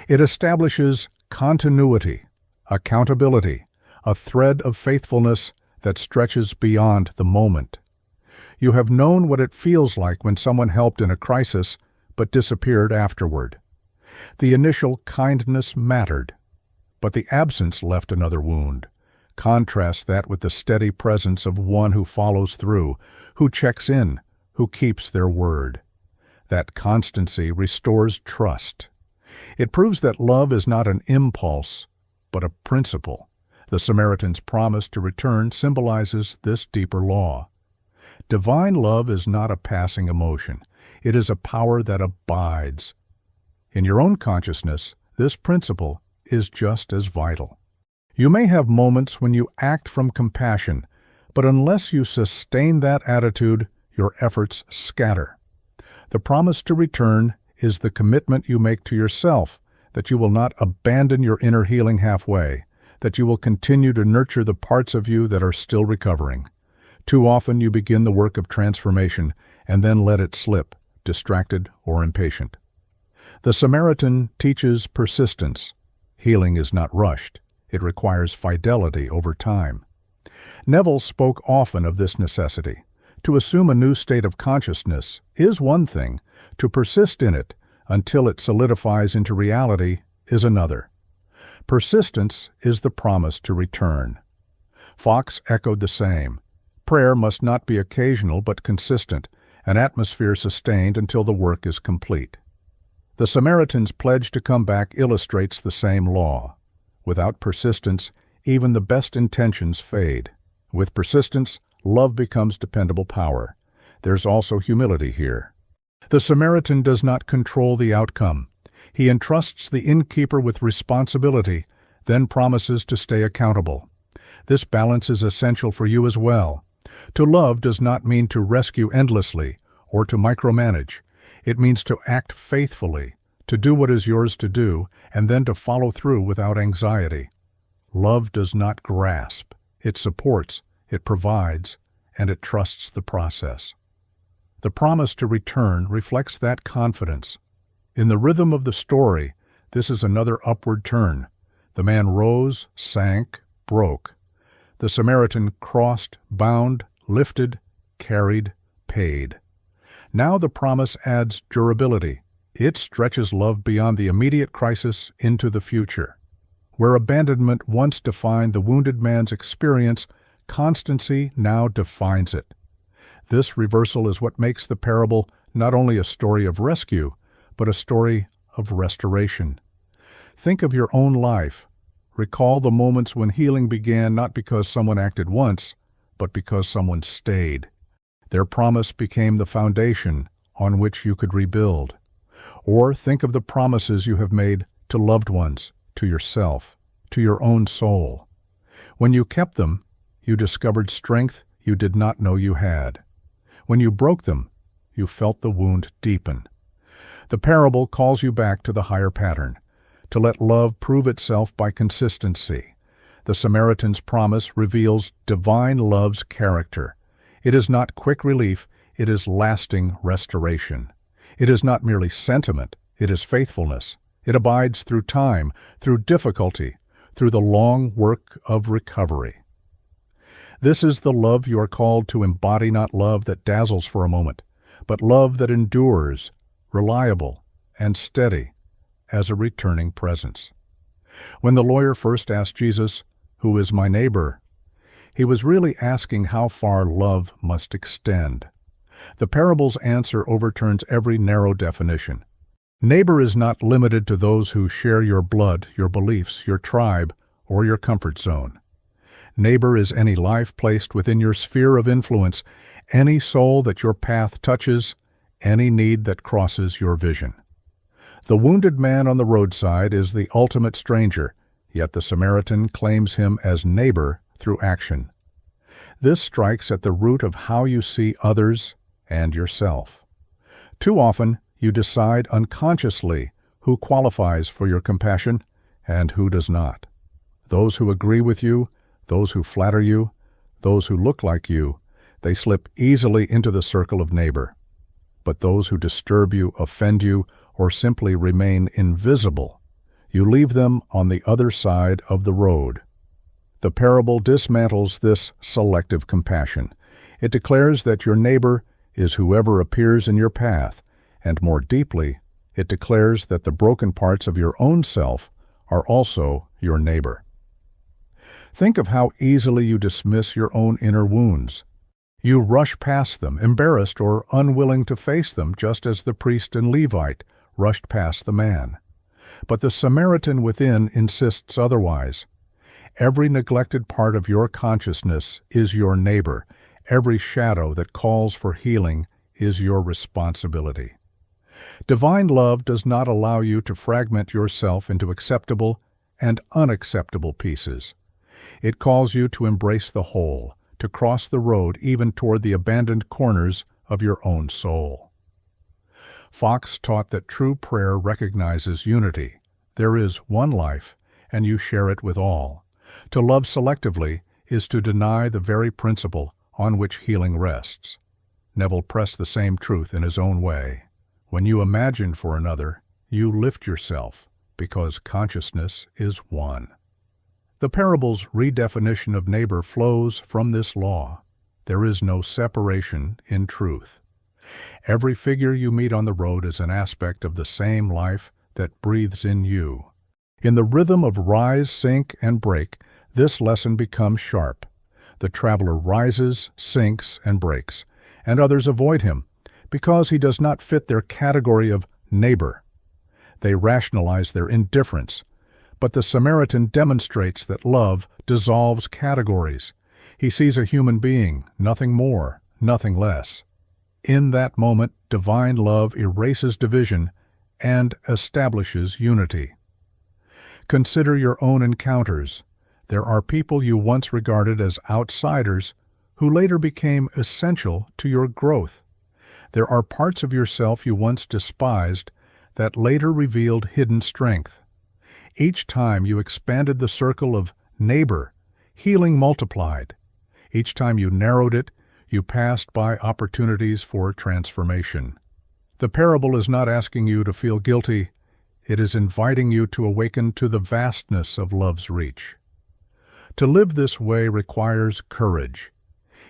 It establishes continuity, accountability, a thread of faithfulness that stretches beyond the moment. You have known what it feels like when someone helped in a crisis but disappeared afterward. The initial kindness mattered, but the absence left another wound. Contrast that with the steady presence of one who follows through, who checks in, who keeps their word. That constancy restores trust. It proves that love is not an impulse, but a principle. The Samaritan's promise to return symbolizes this deeper law. Divine love is not a passing emotion. It is a power that abides. In your own consciousness, this principle is just as vital. You may have moments when you act from compassion, but unless you sustain that attitude, your efforts scatter. The promise to return is the commitment you make to yourself that you will not abandon your inner healing halfway, that you will continue to nurture the parts of you that are still recovering. Too often you begin the work of transformation and then let it slip, distracted or impatient. The Samaritan teaches persistence. Healing is not rushed. It requires fidelity over time. Neville spoke often of this necessity. To assume a new state of consciousness is one thing. To persist in it until it solidifies into reality is another. Persistence is the promise to return. Fox echoed the same. Prayer must not be occasional but consistent, an atmosphere sustained until the work is complete. The Samaritan's pledge to come back illustrates the same law. Without persistence, even the best intentions fade. With persistence, love becomes dependable power. There's also humility here. The Samaritan does not control the outcome. He entrusts the innkeeper with responsibility, then promises to stay accountable. This balance is essential for you as well. To love does not mean to rescue endlessly or to micromanage. It means to act faithfully, to do what is yours to do, and then to follow through without anxiety. Love does not grasp. It supports, it provides, and it trusts the process. The promise to return reflects that confidence. In the rhythm of the story, this is another upward turn. The man rose, sank, broke. The Samaritan crossed, bound, lifted, carried, paid. Now the promise adds durability. It stretches love beyond the immediate crisis into the future. Where abandonment once defined the wounded man's experience, constancy now defines it. This reversal is what makes the parable not only a story of rescue, but a story of restoration. Think of your own life. Recall the moments when healing began not because someone acted once, but because someone stayed. Their promise became the foundation on which you could rebuild. Or think of the promises you have made to loved ones, to yourself, to your own soul. When you kept them, you discovered strength you did not know you had. When you broke them, you felt the wound deepen. The parable calls you back to the higher pattern, to let love prove itself by consistency. The Samaritan's promise reveals divine love's character. It is not quick relief, it is lasting restoration. It is not merely sentiment, it is faithfulness. It abides through time, through difficulty, through the long work of recovery. This is the love you are called to embody, not love that dazzles for a moment, but love that endures, reliable and steady as a returning presence. When the lawyer first asked Jesus, "Who is my neighbor?" he was really asking how far love must extend. The parable's answer overturns every narrow definition. Neighbor is not limited to those who share your blood, your beliefs, your tribe, or your comfort zone. Neighbor is any life placed within your sphere of influence, any soul that your path touches, any need that crosses your vision. The wounded man on the roadside is the ultimate stranger, yet the Samaritan claims him as neighbor through action. This strikes at the root of how you see others and yourself. Too often, you decide unconsciously who qualifies for your compassion and who does not. Those who agree with you, those who flatter you, those who look like you, they slip easily into the circle of neighbor. But those who disturb you, offend you, or simply remain invisible, you leave them on the other side of the road. The parable dismantles this selective compassion. It declares that your neighbor is whoever appears in your path, and more deeply, it declares that the broken parts of your own self are also your neighbor. Think of how easily you dismiss your own inner wounds. You rush past them, embarrassed or unwilling to face them, just as the priest and Levite rushed past the man. But the Samaritan within insists otherwise. Every neglected part of your consciousness is your neighbor. Every shadow that calls for healing is your responsibility. Divine love does not allow you to fragment yourself into acceptable and unacceptable pieces. It calls you to embrace the whole, to cross the road even toward the abandoned corners of your own soul. Fox taught that true prayer recognizes unity. There is one life, and you share it with all. To love selectively is to deny the very principle on which healing rests. Neville pressed the same truth in his own way. When you imagine for another, you lift yourself, because consciousness is one. The parable's redefinition of neighbor flows from this law. There is no separation in truth. Every figure you meet on the road is an aspect of the same life that breathes in you. In the rhythm of rise, sink, and break, this lesson becomes sharp. The traveler rises, sinks, and breaks, and others avoid him, because he does not fit their category of neighbor. They rationalize their indifference, but the Samaritan demonstrates that love dissolves categories. He sees a human being, nothing more, nothing less. In that moment, divine love erases division and establishes unity. Consider your own encounters. There are people you once regarded as outsiders who later became essential to your growth. There are parts of yourself you once despised that later revealed hidden strength. Each time you expanded the circle of neighbor, healing multiplied. Each time you narrowed it, you passed by opportunities for transformation. The parable is not asking you to feel guilty. It is inviting you to awaken to the vastness of love's reach. To live this way requires courage.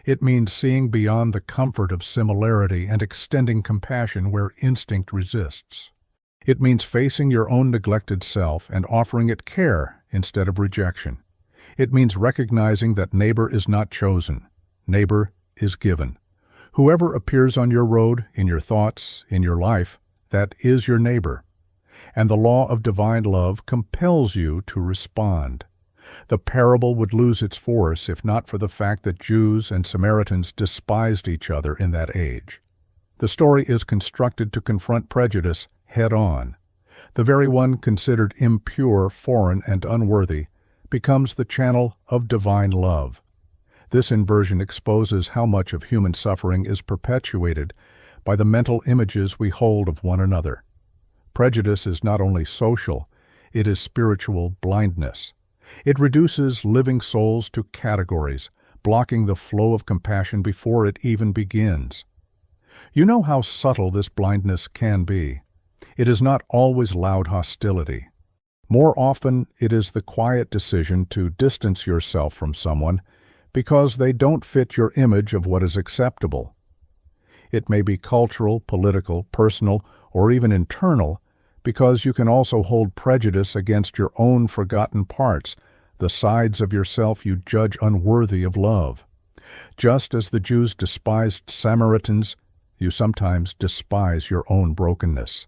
It means seeing beyond the comfort of similarity and extending compassion where instinct resists. It means facing your own neglected self and offering it care instead of rejection. It means recognizing that neighbor is not chosen. Neighbor is given. Whoever appears on your road, in your thoughts, in your life, that is your neighbor. And the law of divine love compels you to respond. The parable would lose its force if not for the fact that Jews and Samaritans despised each other in that age. The story is constructed to confront prejudice head-on. The very one considered impure, foreign, and unworthy becomes the channel of divine love. This inversion exposes how much of human suffering is perpetuated by the mental images we hold of one another. Prejudice is not only social, it is spiritual blindness. It reduces living souls to categories, blocking the flow of compassion before it even begins. You know how subtle this blindness can be. It is not always loud hostility. More often, it is the quiet decision to distance yourself from someone because they don't fit your image of what is acceptable. It may be cultural, political, personal, or even internal, because you can also hold prejudice against your own forgotten parts, the sides of yourself you judge unworthy of love. Just as the Jews despised Samaritans, you sometimes despise your own brokenness.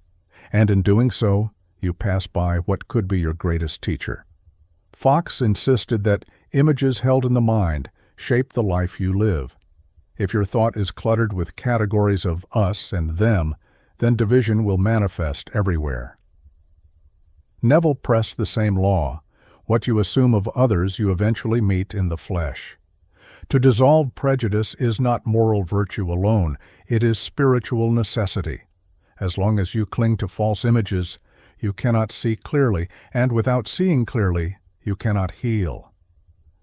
And in doing so, you pass by what could be your greatest teacher. Fox insisted that images held in the mind shape the life you live. If your thought is cluttered with categories of us and them, then division will manifest everywhere. Neville pressed the same law. What you assume of others you eventually meet in the flesh. To dissolve prejudice is not moral virtue alone, it is spiritual necessity. As long as you cling to false images, you cannot see clearly, and without seeing clearly, you cannot heal.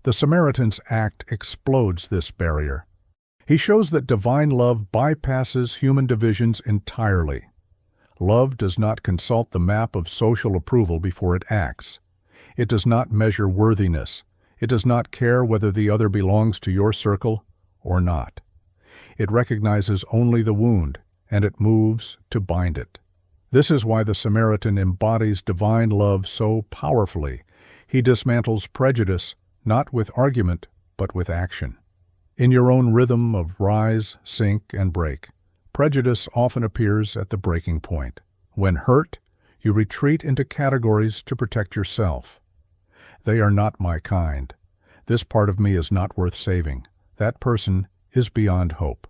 The Samaritan's act explodes this barrier. He shows that divine love bypasses human divisions entirely. Love does not consult the map of social approval before it acts. It does not measure worthiness. It does not care whether the other belongs to your circle or not. It recognizes only the wound, and it moves to bind it. This is why the Samaritan embodies divine love so powerfully. He dismantles prejudice, not with argument, but with action. In your own rhythm of rise, sink, and break, prejudice often appears at the breaking point. When hurt, you retreat into categories to protect yourself. They are not my kind. This part of me is not worth saving. That person is beyond hope.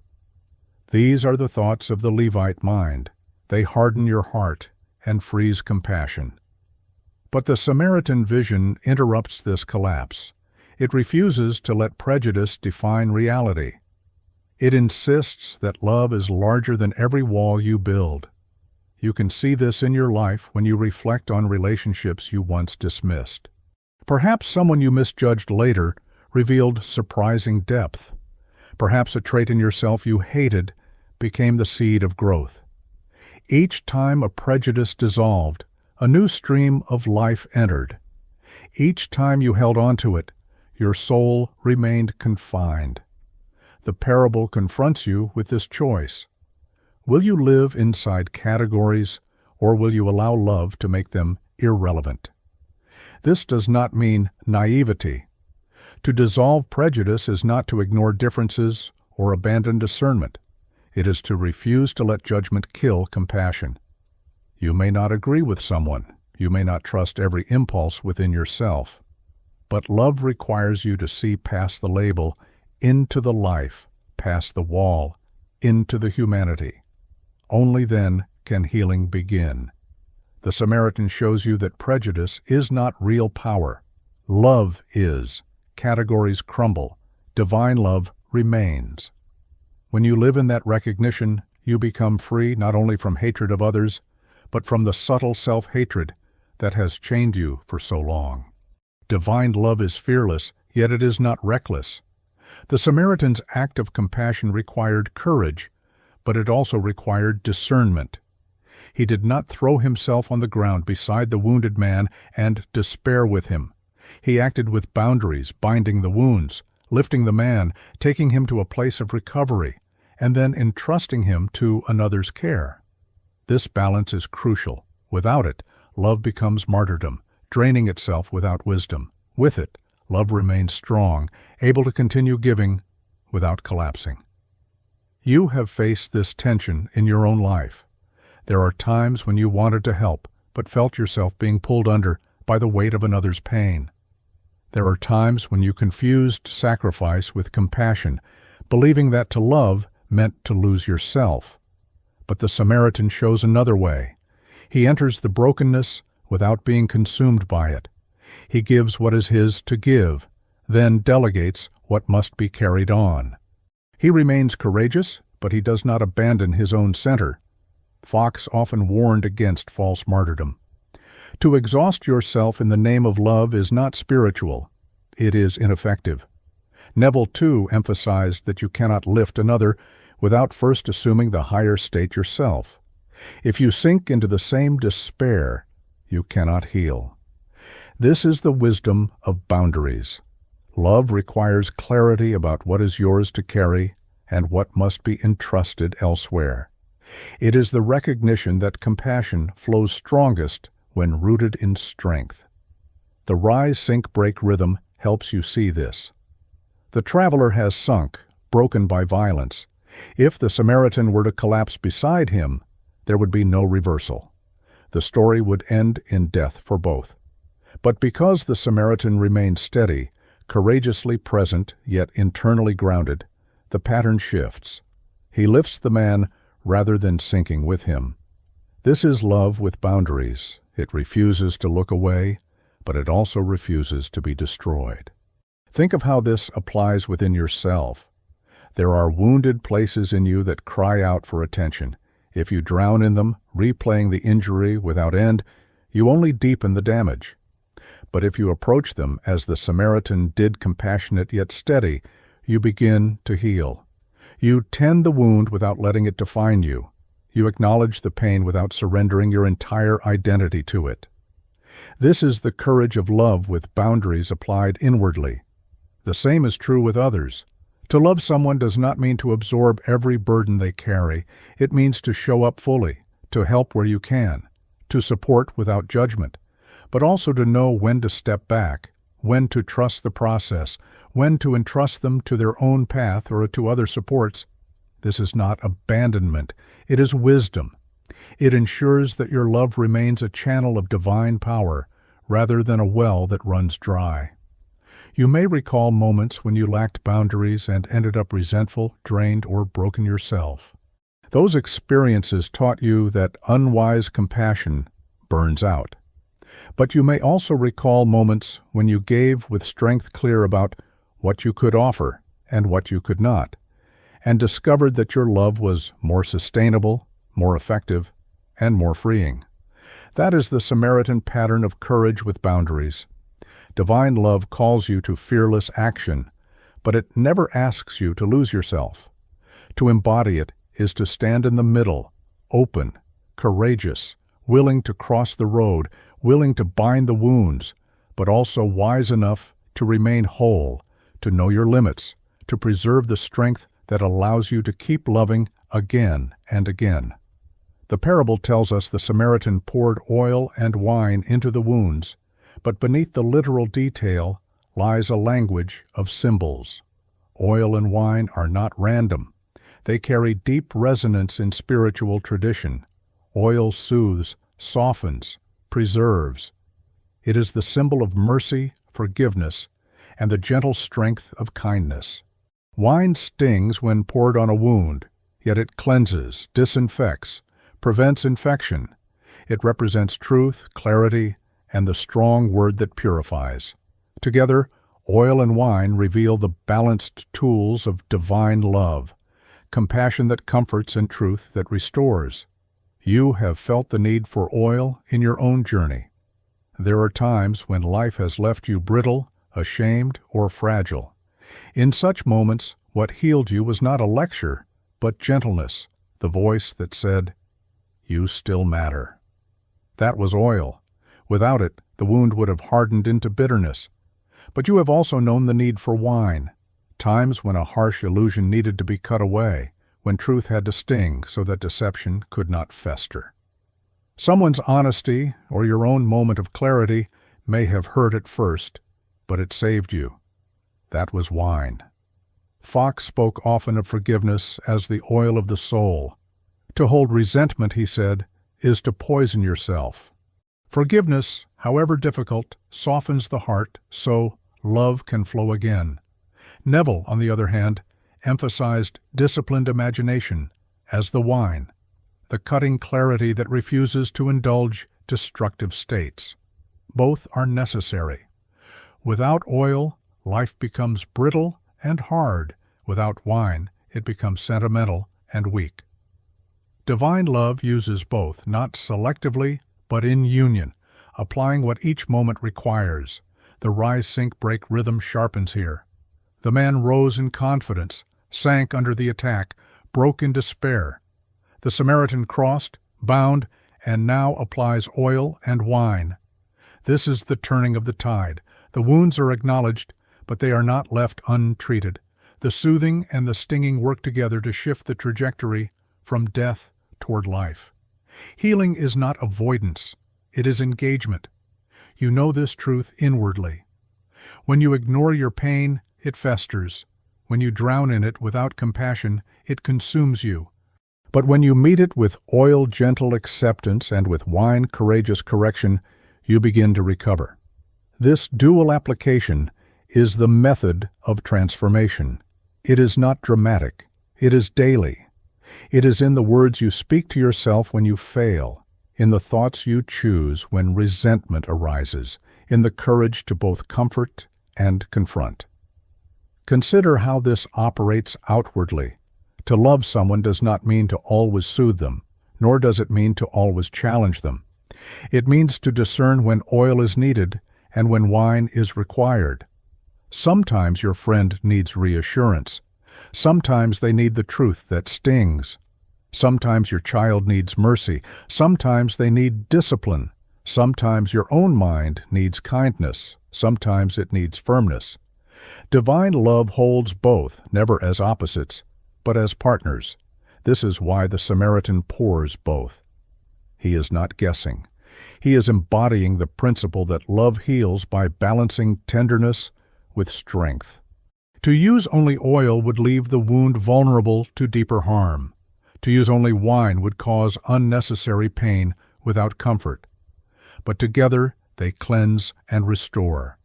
These are the thoughts of the Levite mind. They harden your heart and freeze compassion. But the Samaritan vision interrupts this collapse. It refuses to let prejudice define reality. It insists that love is larger than every wall you build. You can see this in your life when you reflect on relationships you once dismissed. Perhaps someone you misjudged later revealed surprising depth. Perhaps a trait in yourself you hated became the seed of growth. Each time a prejudice dissolved, a new stream of life entered. Each time you held on to it, your soul remained confined. The parable confronts you with this choice. Will you live inside categories, or will you allow love to make them irrelevant? This does not mean naivety. To dissolve prejudice is not to ignore differences or abandon discernment. It is to refuse to let judgment kill compassion. You may not agree with someone. You may not trust every impulse within yourself. But love requires you to see past the label, into the life, past the wall, into the humanity. Only then can healing begin. The Samaritan shows you that prejudice is not real power. Love is. Categories crumble. Divine love remains. When you live in that recognition, you become free not only from hatred of others, but from the subtle self-hatred that has chained you for so long. Divine love is fearless, yet it is not reckless. The Samaritan's act of compassion required courage, but it also required discernment. He did not throw himself on the ground beside the wounded man and despair with him. He acted with boundaries, binding the wounds, lifting the man, taking him to a place of recovery, and then entrusting him to another's care. This balance is crucial. Without it, love becomes martyrdom, draining itself without wisdom. With it, love remains strong, able to continue giving without collapsing. You have faced this tension in your own life. There are times when you wanted to help, but felt yourself being pulled under by the weight of another's pain. There are times when you confused sacrifice with compassion, believing that to love meant to lose yourself. But the Samaritan shows another way. He enters the brokenness without being consumed by it. He gives what is his to give, then delegates what must be carried on. He remains courageous, but he does not abandon his own center. Fox often warned against false martyrdom. To exhaust yourself in the name of love is not spiritual. It is ineffective. Neville, too, emphasized that you cannot lift another without first assuming the higher state yourself. If you sink into the same despair, you cannot heal. This is the wisdom of boundaries. Love requires clarity about what is yours to carry and what must be entrusted elsewhere. It is the recognition that compassion flows strongest when rooted in strength. The rise-sink-break rhythm helps you see this. The traveler has sunk, broken by violence. If the Samaritan were to collapse beside him, there would be no reversal. The story would end in death for both. But because the Samaritan remained steady, courageously present yet internally grounded, the pattern shifts. He lifts the man rather than sinking with him. This is love with boundaries. It refuses to look away, but it also refuses to be destroyed. Think of how this applies within yourself. There are wounded places in you that cry out for attention. If you drown in them, replaying the injury without end, you only deepen the damage. But if you approach them as the Samaritan did, compassionate yet steady, you begin to heal. You tend the wound without letting it define you. You acknowledge the pain without surrendering your entire identity to it. This is the courage of love with boundaries applied inwardly. The same is true with others. To love someone does not mean to absorb every burden they carry. It means to show up fully, to help where you can, to support without judgment, but also to know when to step back, when to trust the process, when to entrust them to their own path or to other supports. This is not abandonment. It is wisdom. It ensures that your love remains a channel of divine power rather than a well that runs dry. You may recall moments when you lacked boundaries and ended up resentful, drained, or broken yourself. Those experiences taught you that unwise compassion burns out. But you may also recall moments when you gave with strength clear about what you could offer and what you could not, and discovered that your love was more sustainable, more effective, and more freeing. That is the Samaritan pattern of courage with boundaries. Divine love calls you to fearless action, but it never asks you to lose yourself. To embody it is to stand in the middle, open, courageous, willing to cross the road, willing to bind the wounds, but also wise enough to remain whole, to know your limits, to preserve the strength that allows you to keep loving again and again. The parable tells us the Samaritan poured oil and wine into the wounds, but beneath the literal detail lies a language of symbols. Oil and wine are not random. They carry deep resonance in spiritual tradition. Oil soothes, softens, preserves. It is the symbol of mercy, forgiveness, and the gentle strength of kindness. Wine stings when poured on a wound, yet it cleanses, disinfects, prevents infection. It represents truth, clarity, and the strong word that purifies. Together, oil and wine reveal the balanced tools of divine love, compassion that comforts and truth that restores. You have felt the need for oil in your own journey. There are times when life has left you brittle, ashamed, or fragile. In such moments, what healed you was not a lecture, but gentleness, the voice that said, "You still matter." That was oil. Without it, the wound would have hardened into bitterness. But you have also known the need for wine, times when a harsh illusion needed to be cut away, when truth had to sting so that deception could not fester. Someone's honesty or your own moment of clarity may have hurt at first, but it saved you. That was wine. Fox spoke often of forgiveness as the oil of the soul. To hold resentment, he said, is to poison yourself. Forgiveness, however difficult, softens the heart so love can flow again. Neville, on the other hand, emphasized disciplined imagination as the wine, the cutting clarity that refuses to indulge destructive states. Both are necessary. Without oil, life becomes brittle and hard. Without wine, it becomes sentimental and weak. Divine love uses both, not selectively, but in union, applying what each moment requires. The rise-sink-break rhythm sharpens here. The man rose in confidence, sank under the attack, broke in despair. The Samaritan crossed, bound, and now applies oil and wine. This is the turning of the tide. The wounds are acknowledged, but they are not left untreated. The soothing and the stinging work together to shift the trajectory from death toward life. Healing is not avoidance, it is engagement. You know this truth inwardly. When you ignore your pain, it festers. When you drown in it without compassion, it consumes you. But when you meet it with oil gentle acceptance and with wine courageous correction, you begin to recover. This dual application is the method of transformation. It is not dramatic. It is daily. It is in the words you speak to yourself when you fail, in the thoughts you choose when resentment arises, in the courage to both comfort and confront. Consider how this operates outwardly. To love someone does not mean to always soothe them, nor does it mean to always challenge them. It means to discern when oil is needed and when wine is required. Sometimes your friend needs reassurance. Sometimes they need the truth that stings. Sometimes your child needs mercy. Sometimes they need discipline. Sometimes your own mind needs kindness. Sometimes it needs firmness. Divine love holds both, never as opposites, but as partners. This is why the Samaritan pours both. He is not guessing. He is embodying the principle that love heals by balancing tenderness with strength. To use only oil would leave the wound vulnerable to deeper harm. To use only wine would cause unnecessary pain without comfort. But together they cleanse and restore.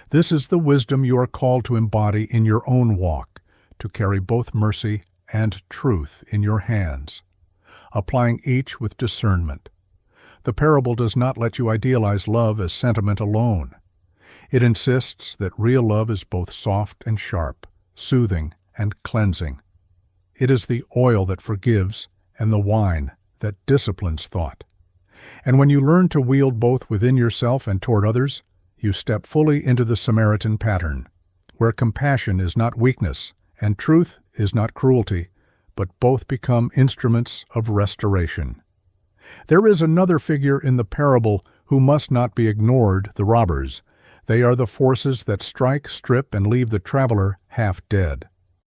This is the wisdom you are called to embody in your own walk, to carry both mercy and truth in your hands, applying each with discernment. The parable does not let you idealize love as sentiment alone. It insists that real love is both soft and sharp, soothing and cleansing. It is the oil that forgives and the wine that disciplines thought. And when you learn to wield both within yourself and toward others, you step fully into the Samaritan pattern, where compassion is not weakness and truth is not cruelty, but both become instruments of restoration. There is another figure in the parable who must not be ignored, the robbers. They are the forces that strike, strip, and leave the traveler half dead.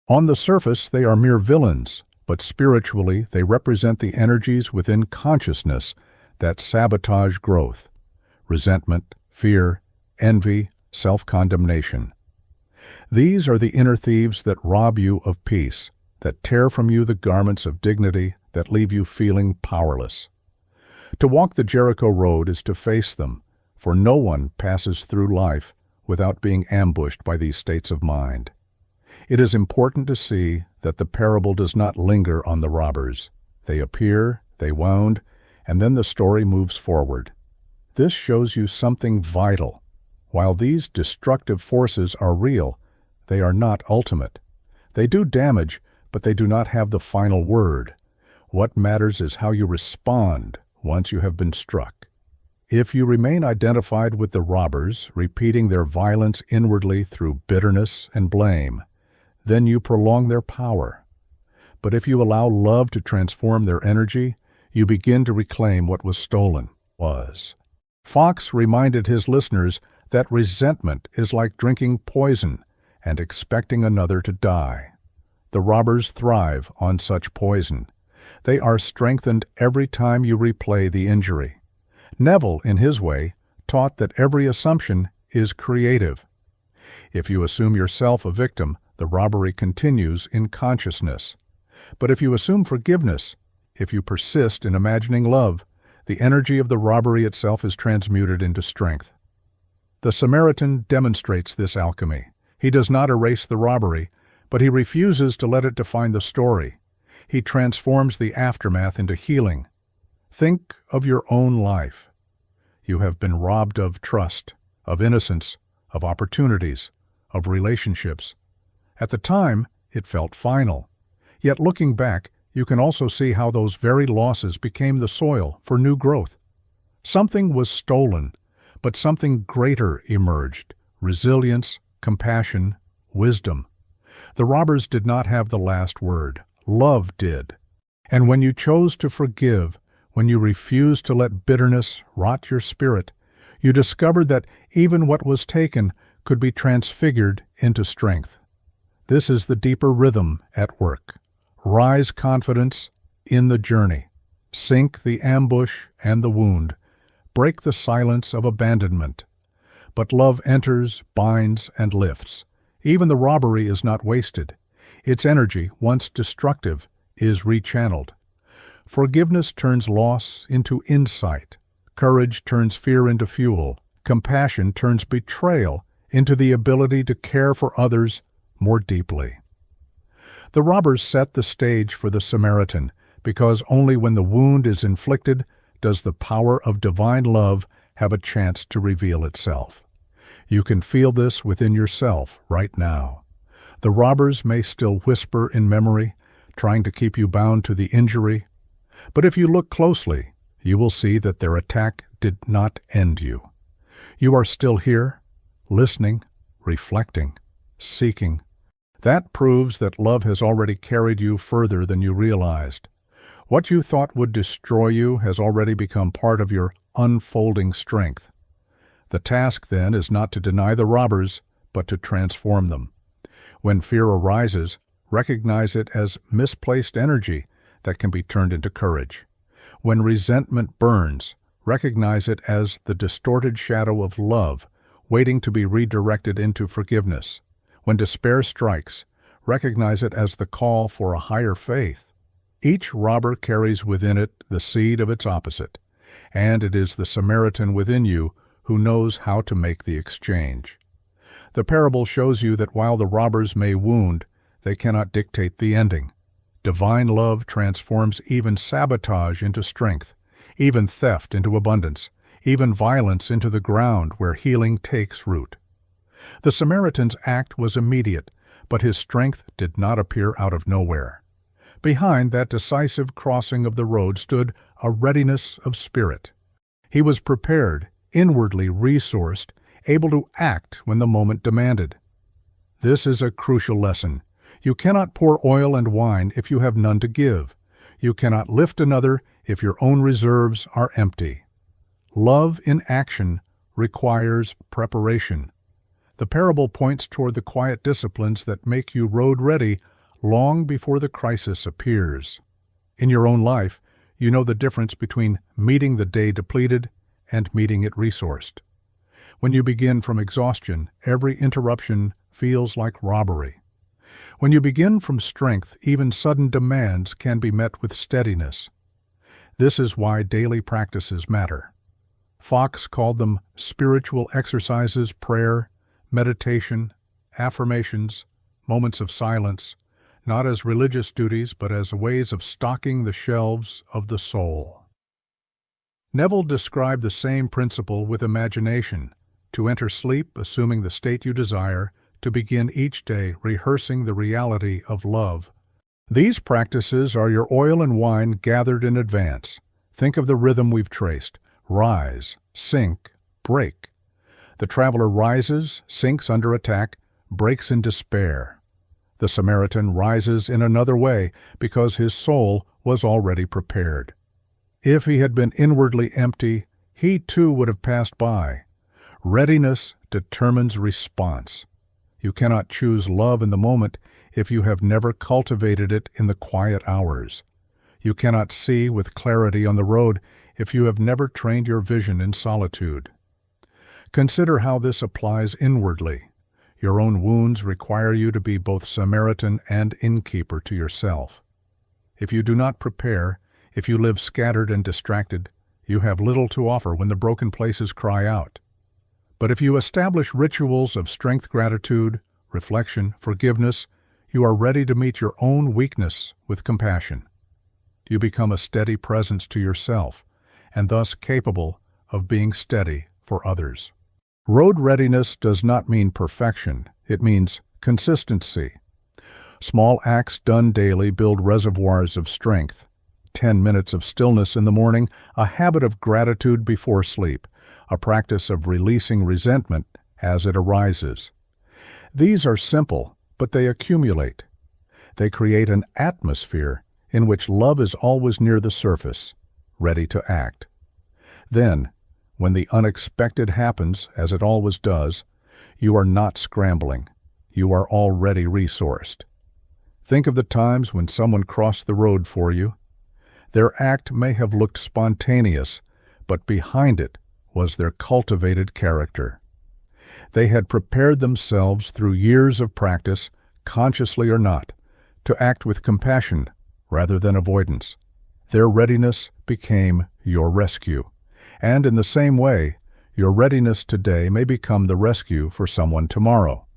On the surface, they are mere villains, but spiritually they represent the energies within consciousness that sabotage growth: resentment, fear, envy, self-condemnation. These are the inner thieves that rob you of peace, that tear from you the garments of dignity, that leave you feeling powerless. To walk the Jericho road is to face them, for no one passes through life without being ambushed by these states of mind. It is important to see that the parable does not linger on the robbers. They appear, they wound, and then the story moves forward. This shows you something vital. While these destructive forces are real, they are not ultimate. They do damage, but they do not have the final word. What matters is how you respond once you have been struck. If you remain identified with the robbers, repeating their violence inwardly through bitterness and blame, then you prolong their power. But if you allow love to transform their energy, you begin to reclaim what was stolen. Fox reminded his listeners that resentment is like drinking poison and expecting another to die. The robbers thrive on such poison. They are strengthened every time you replay the injury. Neville, in his way, taught that every assumption is creative. If you assume yourself a victim, the robbery continues in consciousness. But if you assume forgiveness, if you persist in imagining love, the energy of the robbery itself is transmuted into strength. The Samaritan demonstrates this alchemy. He does not erase the robbery, but he refuses to let it define the story. He transforms the aftermath into healing. Think of your own life. You have been robbed of trust, of innocence, of opportunities, of relationships. At the time, it felt final. Yet looking back, you can also see how those very losses became the soil for new growth. Something was stolen, but something greater emerged: resilience, compassion, wisdom. The robbers did not have the last word. Love did. And when you chose to forgive, when you refused to let bitterness rot your spirit, you discovered that even what was taken could be transfigured into strength. This is the deeper rhythm at work. Rise confidence in the journey. Sink the ambush and the wound. Break the silence of abandonment. But love enters, binds, and lifts. Even the robbery is not wasted. Its energy, once destructive, is rechanneled. Forgiveness turns loss into insight. Courage turns fear into fuel. Compassion turns betrayal into the ability to care for others more deeply. The robbers set the stage for the Samaritan, because only when the wound is inflicted does the power of divine love have a chance to reveal itself. You can feel this within yourself right now. The robbers may still whisper in memory, trying to keep you bound to the injury. But if you look closely, you will see that their attack did not end you. You are still here, listening, reflecting, seeking. That proves that love has already carried you further than you realized. What you thought would destroy you has already become part of your unfolding strength. The task, then, is not to deny the robbers, but to transform them. When fear arises, recognize it as misplaced energy that can be turned into courage. When resentment burns, recognize it as the distorted shadow of love, waiting to be redirected into forgiveness. When despair strikes, recognize it as the call for a higher faith. Each robber carries within it the seed of its opposite, and it is the Samaritan within you who knows how to make the exchange. The parable shows you that while the robbers may wound, they cannot dictate the ending. Divine love transforms even sabotage into strength, even theft into abundance, even violence into the ground where healing takes root. The Samaritan's act was immediate, but his strength did not appear out of nowhere. Behind that decisive crossing of the road stood a readiness of spirit. He was prepared, inwardly resourced, able to act when the moment demanded. This is a crucial lesson. You cannot pour oil and wine if you have none to give. You cannot lift another if your own reserves are empty. Love in action requires preparation. The parable points toward the quiet disciplines that make you road-ready long before the crisis appears. In your own life, you know the difference between meeting the day depleted and meeting it resourced. When you begin from exhaustion, every interruption feels like robbery. When you begin from strength, even sudden demands can be met with steadiness. This is why daily practices matter. Fox called them spiritual exercises, prayer, meditation, affirmations, moments of silence, not as religious duties but as ways of stocking the shelves of the soul. Neville described the same principle with imagination: to enter sleep assuming the state you desire, to begin each day rehearsing the reality of love. These practices are your oil and wine gathered in advance. Think of the rhythm we've traced: rise, sink, break. The traveler rises, sinks under attack, breaks in despair. The Samaritan rises in another way because his soul was already prepared. If he had been inwardly empty, he too would have passed by. Readiness determines response. You cannot choose love in the moment if you have never cultivated it in the quiet hours. You cannot see with clarity on the road if you have never trained your vision in solitude. Consider how this applies inwardly. Your own wounds require you to be both Samaritan and innkeeper to yourself. If you do not prepare, if you live scattered and distracted, you have little to offer when the broken places cry out. But if you establish rituals of strength, gratitude, reflection, forgiveness, you are ready to meet your own weakness with compassion. You become a steady presence to yourself, and thus capable of being steady for others. Road readiness does not mean perfection, it means consistency. Small acts done daily build reservoirs of strength. 10 minutes of stillness in the morning, a habit of gratitude before sleep, a practice of releasing resentment as it arises. These are simple, but they accumulate. They create an atmosphere in which love is always near the surface, ready to act. Then, when the unexpected happens, as it always does, you are not scrambling. You are already resourced. Think of the times when someone crossed the road for you. Their act may have looked spontaneous, but behind it was their cultivated character. They had prepared themselves through years of practice, consciously or not, to act with compassion rather than avoidance. Their readiness became your rescue. And in the same way, your readiness today may become the rescue for someone tomorrow.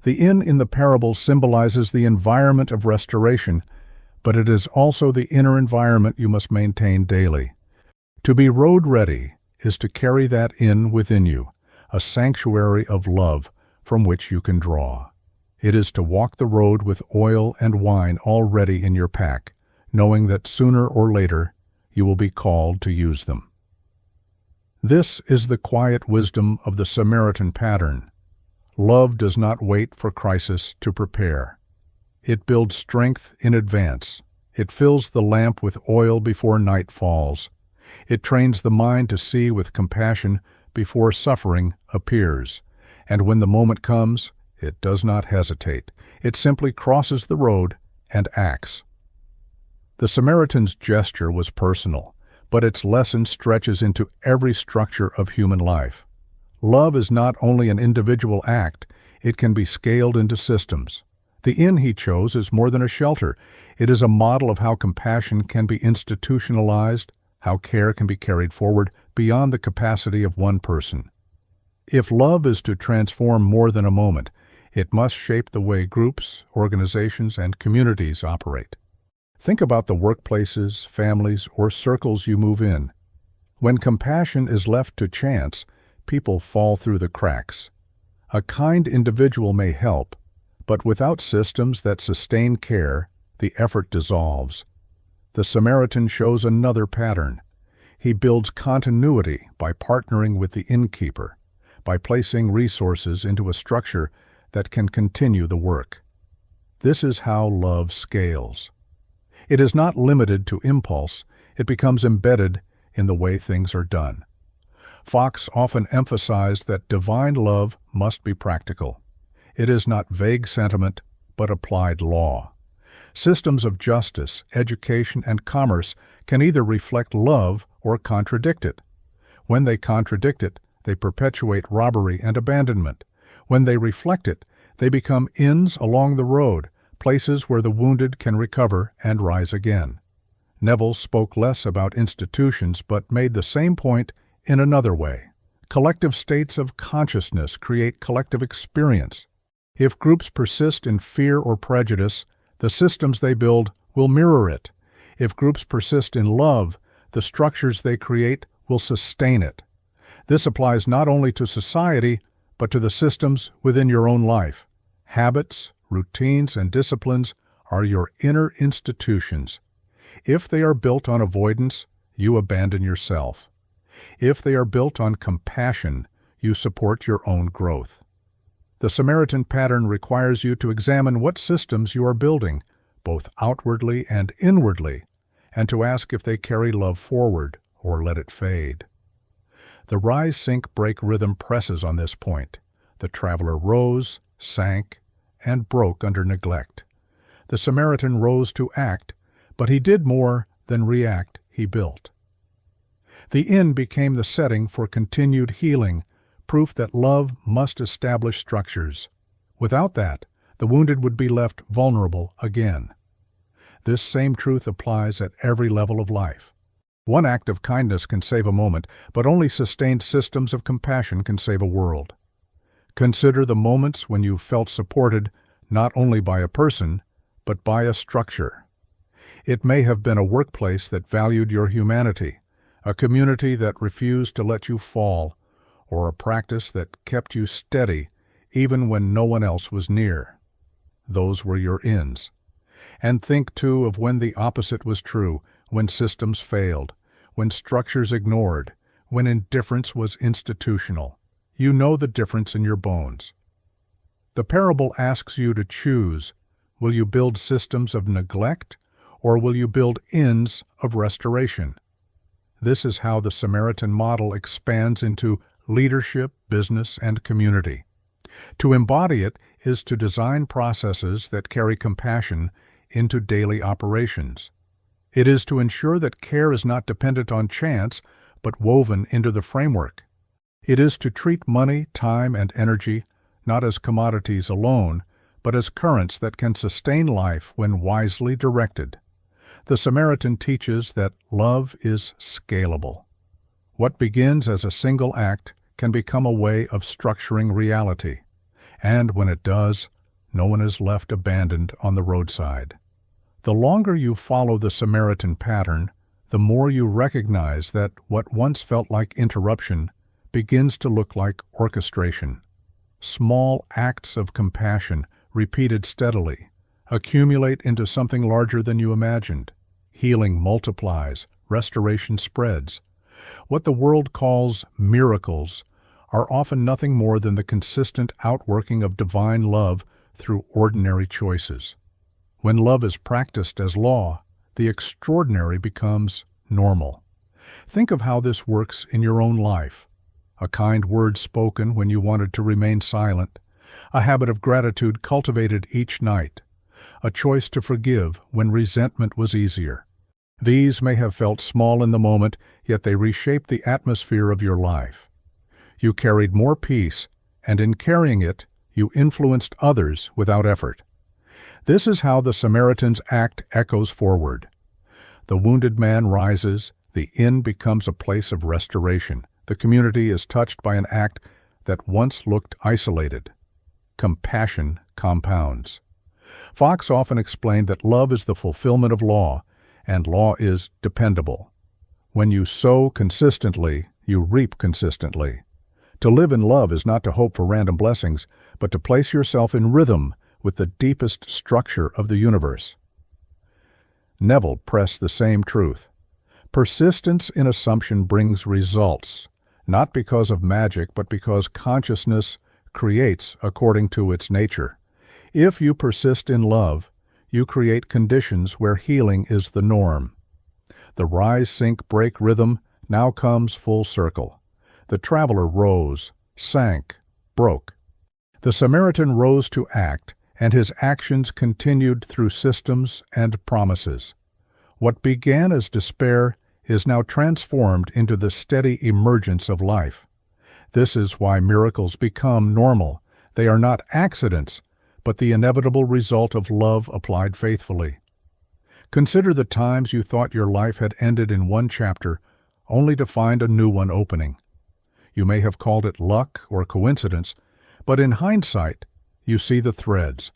The inn in the parable symbolizes the environment of restoration, but it is also the inner environment you must maintain daily. To be road ready is to carry that inn within you, a sanctuary of love from which you can draw. It is to walk the road with oil and wine already in your pack, knowing that sooner or later you will be called to use them. This is the quiet wisdom of the Samaritan pattern. Love does not wait for crisis to prepare. It builds strength in advance. It fills the lamp with oil before night falls. It trains the mind to see with compassion before suffering appears. And when the moment comes, it does not hesitate. It simply crosses the road and acts. The Samaritan's gesture was personal, but its lesson stretches into every structure of human life. Love is not only an individual act, it can be scaled into systems. The inn he chose is more than a shelter. It is a model of how compassion can be institutionalized, how care can be carried forward beyond the capacity of one person. If love is to transform more than a moment, it must shape the way groups, organizations, and communities operate. Think about the workplaces, families, or circles you move in. When compassion is left to chance, people fall through the cracks. A kind individual may help, but without systems that sustain care, the effort dissolves. The Samaritan shows another pattern. He builds continuity by partnering with the innkeeper, by placing resources into a structure that can continue the work. This is how love scales. It is not limited to impulse, it becomes embedded in the way things are done. Fox often emphasized that divine love must be practical. It is not vague sentiment, but applied law. Systems of justice, education, and commerce can either reflect love or contradict it. When they contradict it, they perpetuate robbery and abandonment. When they reflect it, they become inns along the road, places where the wounded can recover and rise again. Neville spoke less about institutions but made the same point in another way. Collective states of consciousness create collective experience. If groups persist in fear or prejudice, the systems they build will mirror it. If groups persist in love, the structures they create will sustain it. This applies not only to society, but to the systems within your own life. Habits, routines, and disciplines are your inner institutions. If they are built on avoidance, you abandon yourself. If they are built on compassion, you support your own growth. The Samaritan pattern requires you to examine what systems you are building, both outwardly and inwardly, and to ask if they carry love forward or let it fade. The rise, sink, break rhythm presses on this point. The traveler rose, sank, and broke under neglect. The Samaritan rose to act, but he did more than react, he built. The inn became the setting for continued healing, proof that love must establish structures. Without that, the wounded would be left vulnerable again. This same truth applies at every level of life. One act of kindness can save a moment, but only sustained systems of compassion can save a world. Consider the moments when you felt supported not only by a person, but by a structure. It may have been a workplace that valued your humanity, a community that refused to let you fall, or a practice that kept you steady even when no one else was near. Those were your ins. And think, too, of when the opposite was true, when systems failed, when structures ignored, when indifference was institutional. You know the difference in your bones. The parable asks you to choose. Will you build systems of neglect, or will you build inns of restoration? This is how the Samaritan model expands into leadership, business, and community. To embody it is to design processes that carry compassion into daily operations. It is to ensure that care is not dependent on chance, but woven into the framework. It is to treat money, time, and energy not as commodities alone, but as currents that can sustain life when wisely directed. The Samaritan teaches that love is scalable. What begins as a single act can become a way of structuring reality. And when it does, no one is left abandoned on the roadside. The longer you follow the Samaritan pattern, the more you recognize that what once felt like interruption begins to look like orchestration. Small acts of compassion, repeated steadily, accumulate into something larger than you imagined. Healing multiplies, restoration spreads. What the world calls miracles are often nothing more than the consistent outworking of divine love through ordinary choices. When love is practiced as law, the extraordinary becomes normal. Think of how this works in your own life. A kind word spoken when you wanted to remain silent, a habit of gratitude cultivated each night, a choice to forgive when resentment was easier. These may have felt small in the moment, yet they reshaped the atmosphere of your life. You carried more peace, and in carrying it, you influenced others without effort. This is how the Samaritan's act echoes forward. The wounded man rises, the inn becomes a place of restoration. The community is touched by an act that once looked isolated. Compassion compounds. Fox often explained that love is the fulfillment of law, and law is dependable. When you sow consistently, you reap consistently. To live in love is not to hope for random blessings, but to place yourself in rhythm with the deepest structure of the universe. Neville pressed the same truth. Persistence in assumption brings results, not because of magic, but because consciousness creates according to its nature. If you persist in love, you create conditions where healing is the norm. The rise, sink, break rhythm now comes full circle. The traveler rose, sank, broke. The Samaritan rose to act, and his actions continued through systems and promises. What began as despair is now transformed into the steady emergence of life. This is why miracles become normal. They are not accidents, but the inevitable result of love applied faithfully. Consider the times you thought your life had ended in one chapter, only to find a new one opening. You may have called it luck or coincidence, but in hindsight, you see the threads,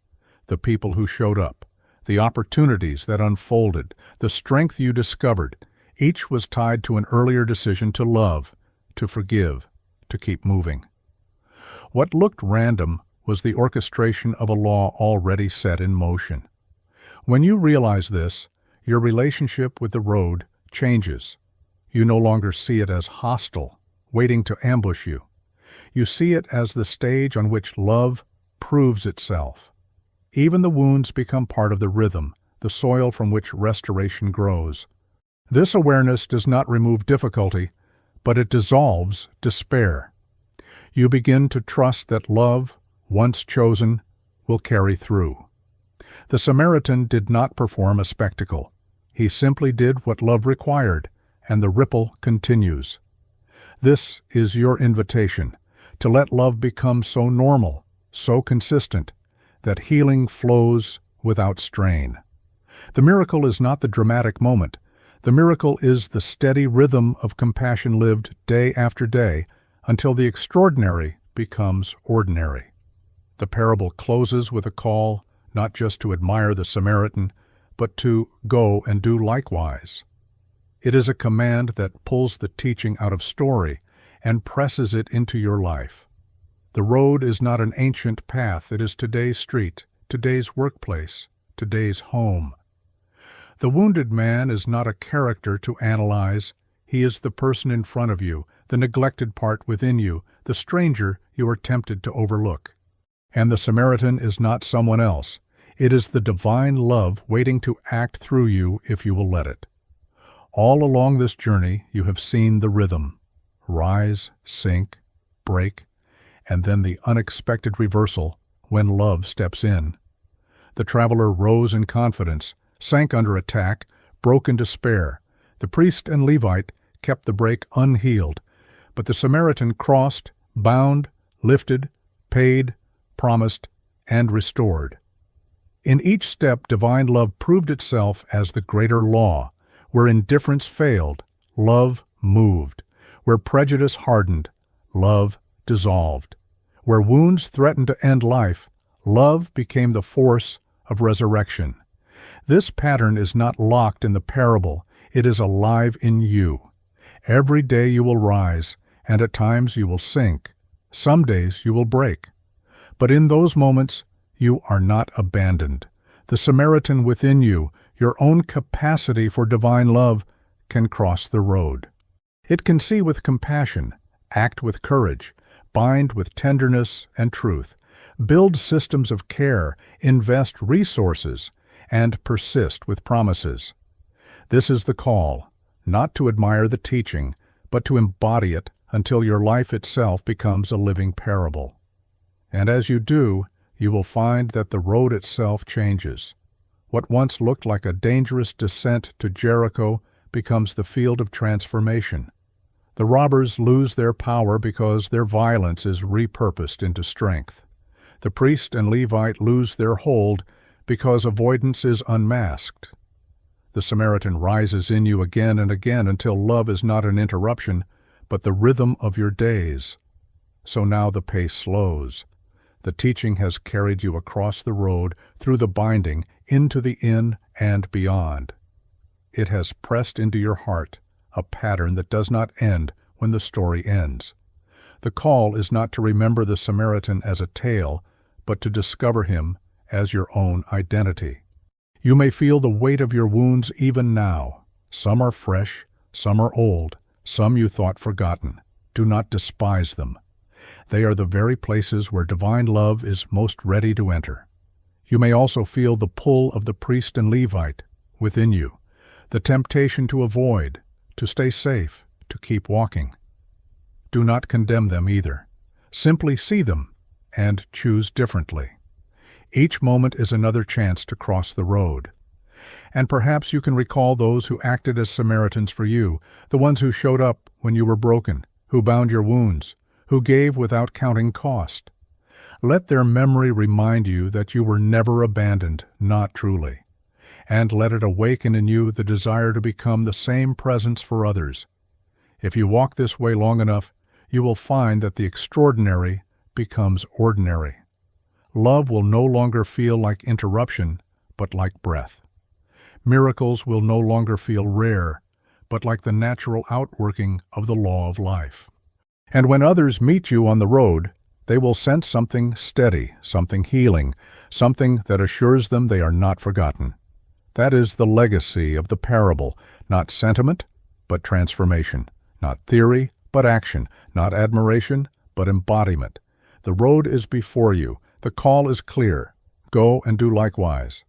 the people who showed up, the opportunities that unfolded, the strength you discovered. Each was tied to an earlier decision to love, to forgive, to keep moving. What looked random was the orchestration of a law already set in motion. When you realize this, your relationship with the road changes. You no longer see it as hostile, waiting to ambush you. You see it as the stage on which love proves itself. Even the wounds become part of the rhythm, the soil from which restoration grows. This awareness does not remove difficulty, but it dissolves despair. You begin to trust that love, once chosen, will carry through. The Samaritan did not perform a spectacle. He simply did what love required, and the ripple continues. This is your invitation, to let love become so normal, so consistent, that healing flows without strain. The miracle is not the dramatic moment. The miracle is the steady rhythm of compassion lived day after day until the extraordinary becomes ordinary. The parable closes with a call not just to admire the Samaritan, but to go and do likewise. It is a command that pulls the teaching out of story and presses it into your life. The road is not an ancient path, it is today's street, today's workplace, today's home. The wounded man is not a character to analyze. He is the person in front of you, the neglected part within you, the stranger you are tempted to overlook. And the Samaritan is not someone else. It is the divine love waiting to act through you if you will let it. All along this journey you have seen the rhythm: rise, sink, break, and then the unexpected reversal when love steps in. The traveler rose in confidence, sank under attack, broke in despair. The priest and Levite kept the break unhealed, but the Samaritan crossed, bound, lifted, paid, promised, and restored. In each step, divine love proved itself as the greater law. Where indifference failed, love moved. Where prejudice hardened, love dissolved. Where wounds threatened to end life, love became the force of resurrection. This pattern is not locked in the parable, it is alive in you. Every day you will rise, and at times you will sink. Some days you will break. But in those moments, you are not abandoned. The Samaritan within you, your own capacity for divine love, can cross the road. It can see with compassion, act with courage, bind with tenderness and truth, build systems of care, invest resources, and persist with promises. This is the call, not to admire the teaching, but to embody it until your life itself becomes a living parable. And as you do, you will find that the road itself changes. What once looked like a dangerous descent to Jericho becomes the field of transformation. The robbers lose their power because their violence is repurposed into strength. The priest and Levite lose their hold because avoidance is unmasked. The Samaritan rises in you again and again until love is not an interruption, but the rhythm of your days. So now the pace slows. The teaching has carried you across the road, through the binding, into the inn and beyond. It has pressed into your heart a pattern that does not end when the story ends. The call is not to remember the Samaritan as a tale, but to discover him as your own identity. You may feel the weight of your wounds even now. Some are fresh, some are old, some you thought forgotten. Do not despise them. They are the very places where divine love is most ready to enter. You may also feel the pull of the priest and Levite within you, the temptation to avoid, to stay safe, to keep walking. Do not condemn them either. Simply see them and choose differently. Each moment is another chance to cross the road. And perhaps you can recall those who acted as Samaritans for you, the ones who showed up when you were broken, who bound your wounds, who gave without counting cost. Let their memory remind you that you were never abandoned, not truly. And let it awaken in you the desire to become the same presence for others. If you walk this way long enough, you will find that the extraordinary becomes ordinary. Love will no longer feel like interruption, but like breath. Miracles will no longer feel rare, but like the natural outworking of the law of life. And when others meet you on the road, they will sense something steady, something healing, something that assures them they are not forgotten. That is the legacy of the parable, not sentiment, but transformation, not theory, but action, not admiration, but embodiment. The road is before you. The call is clear. Go and do likewise.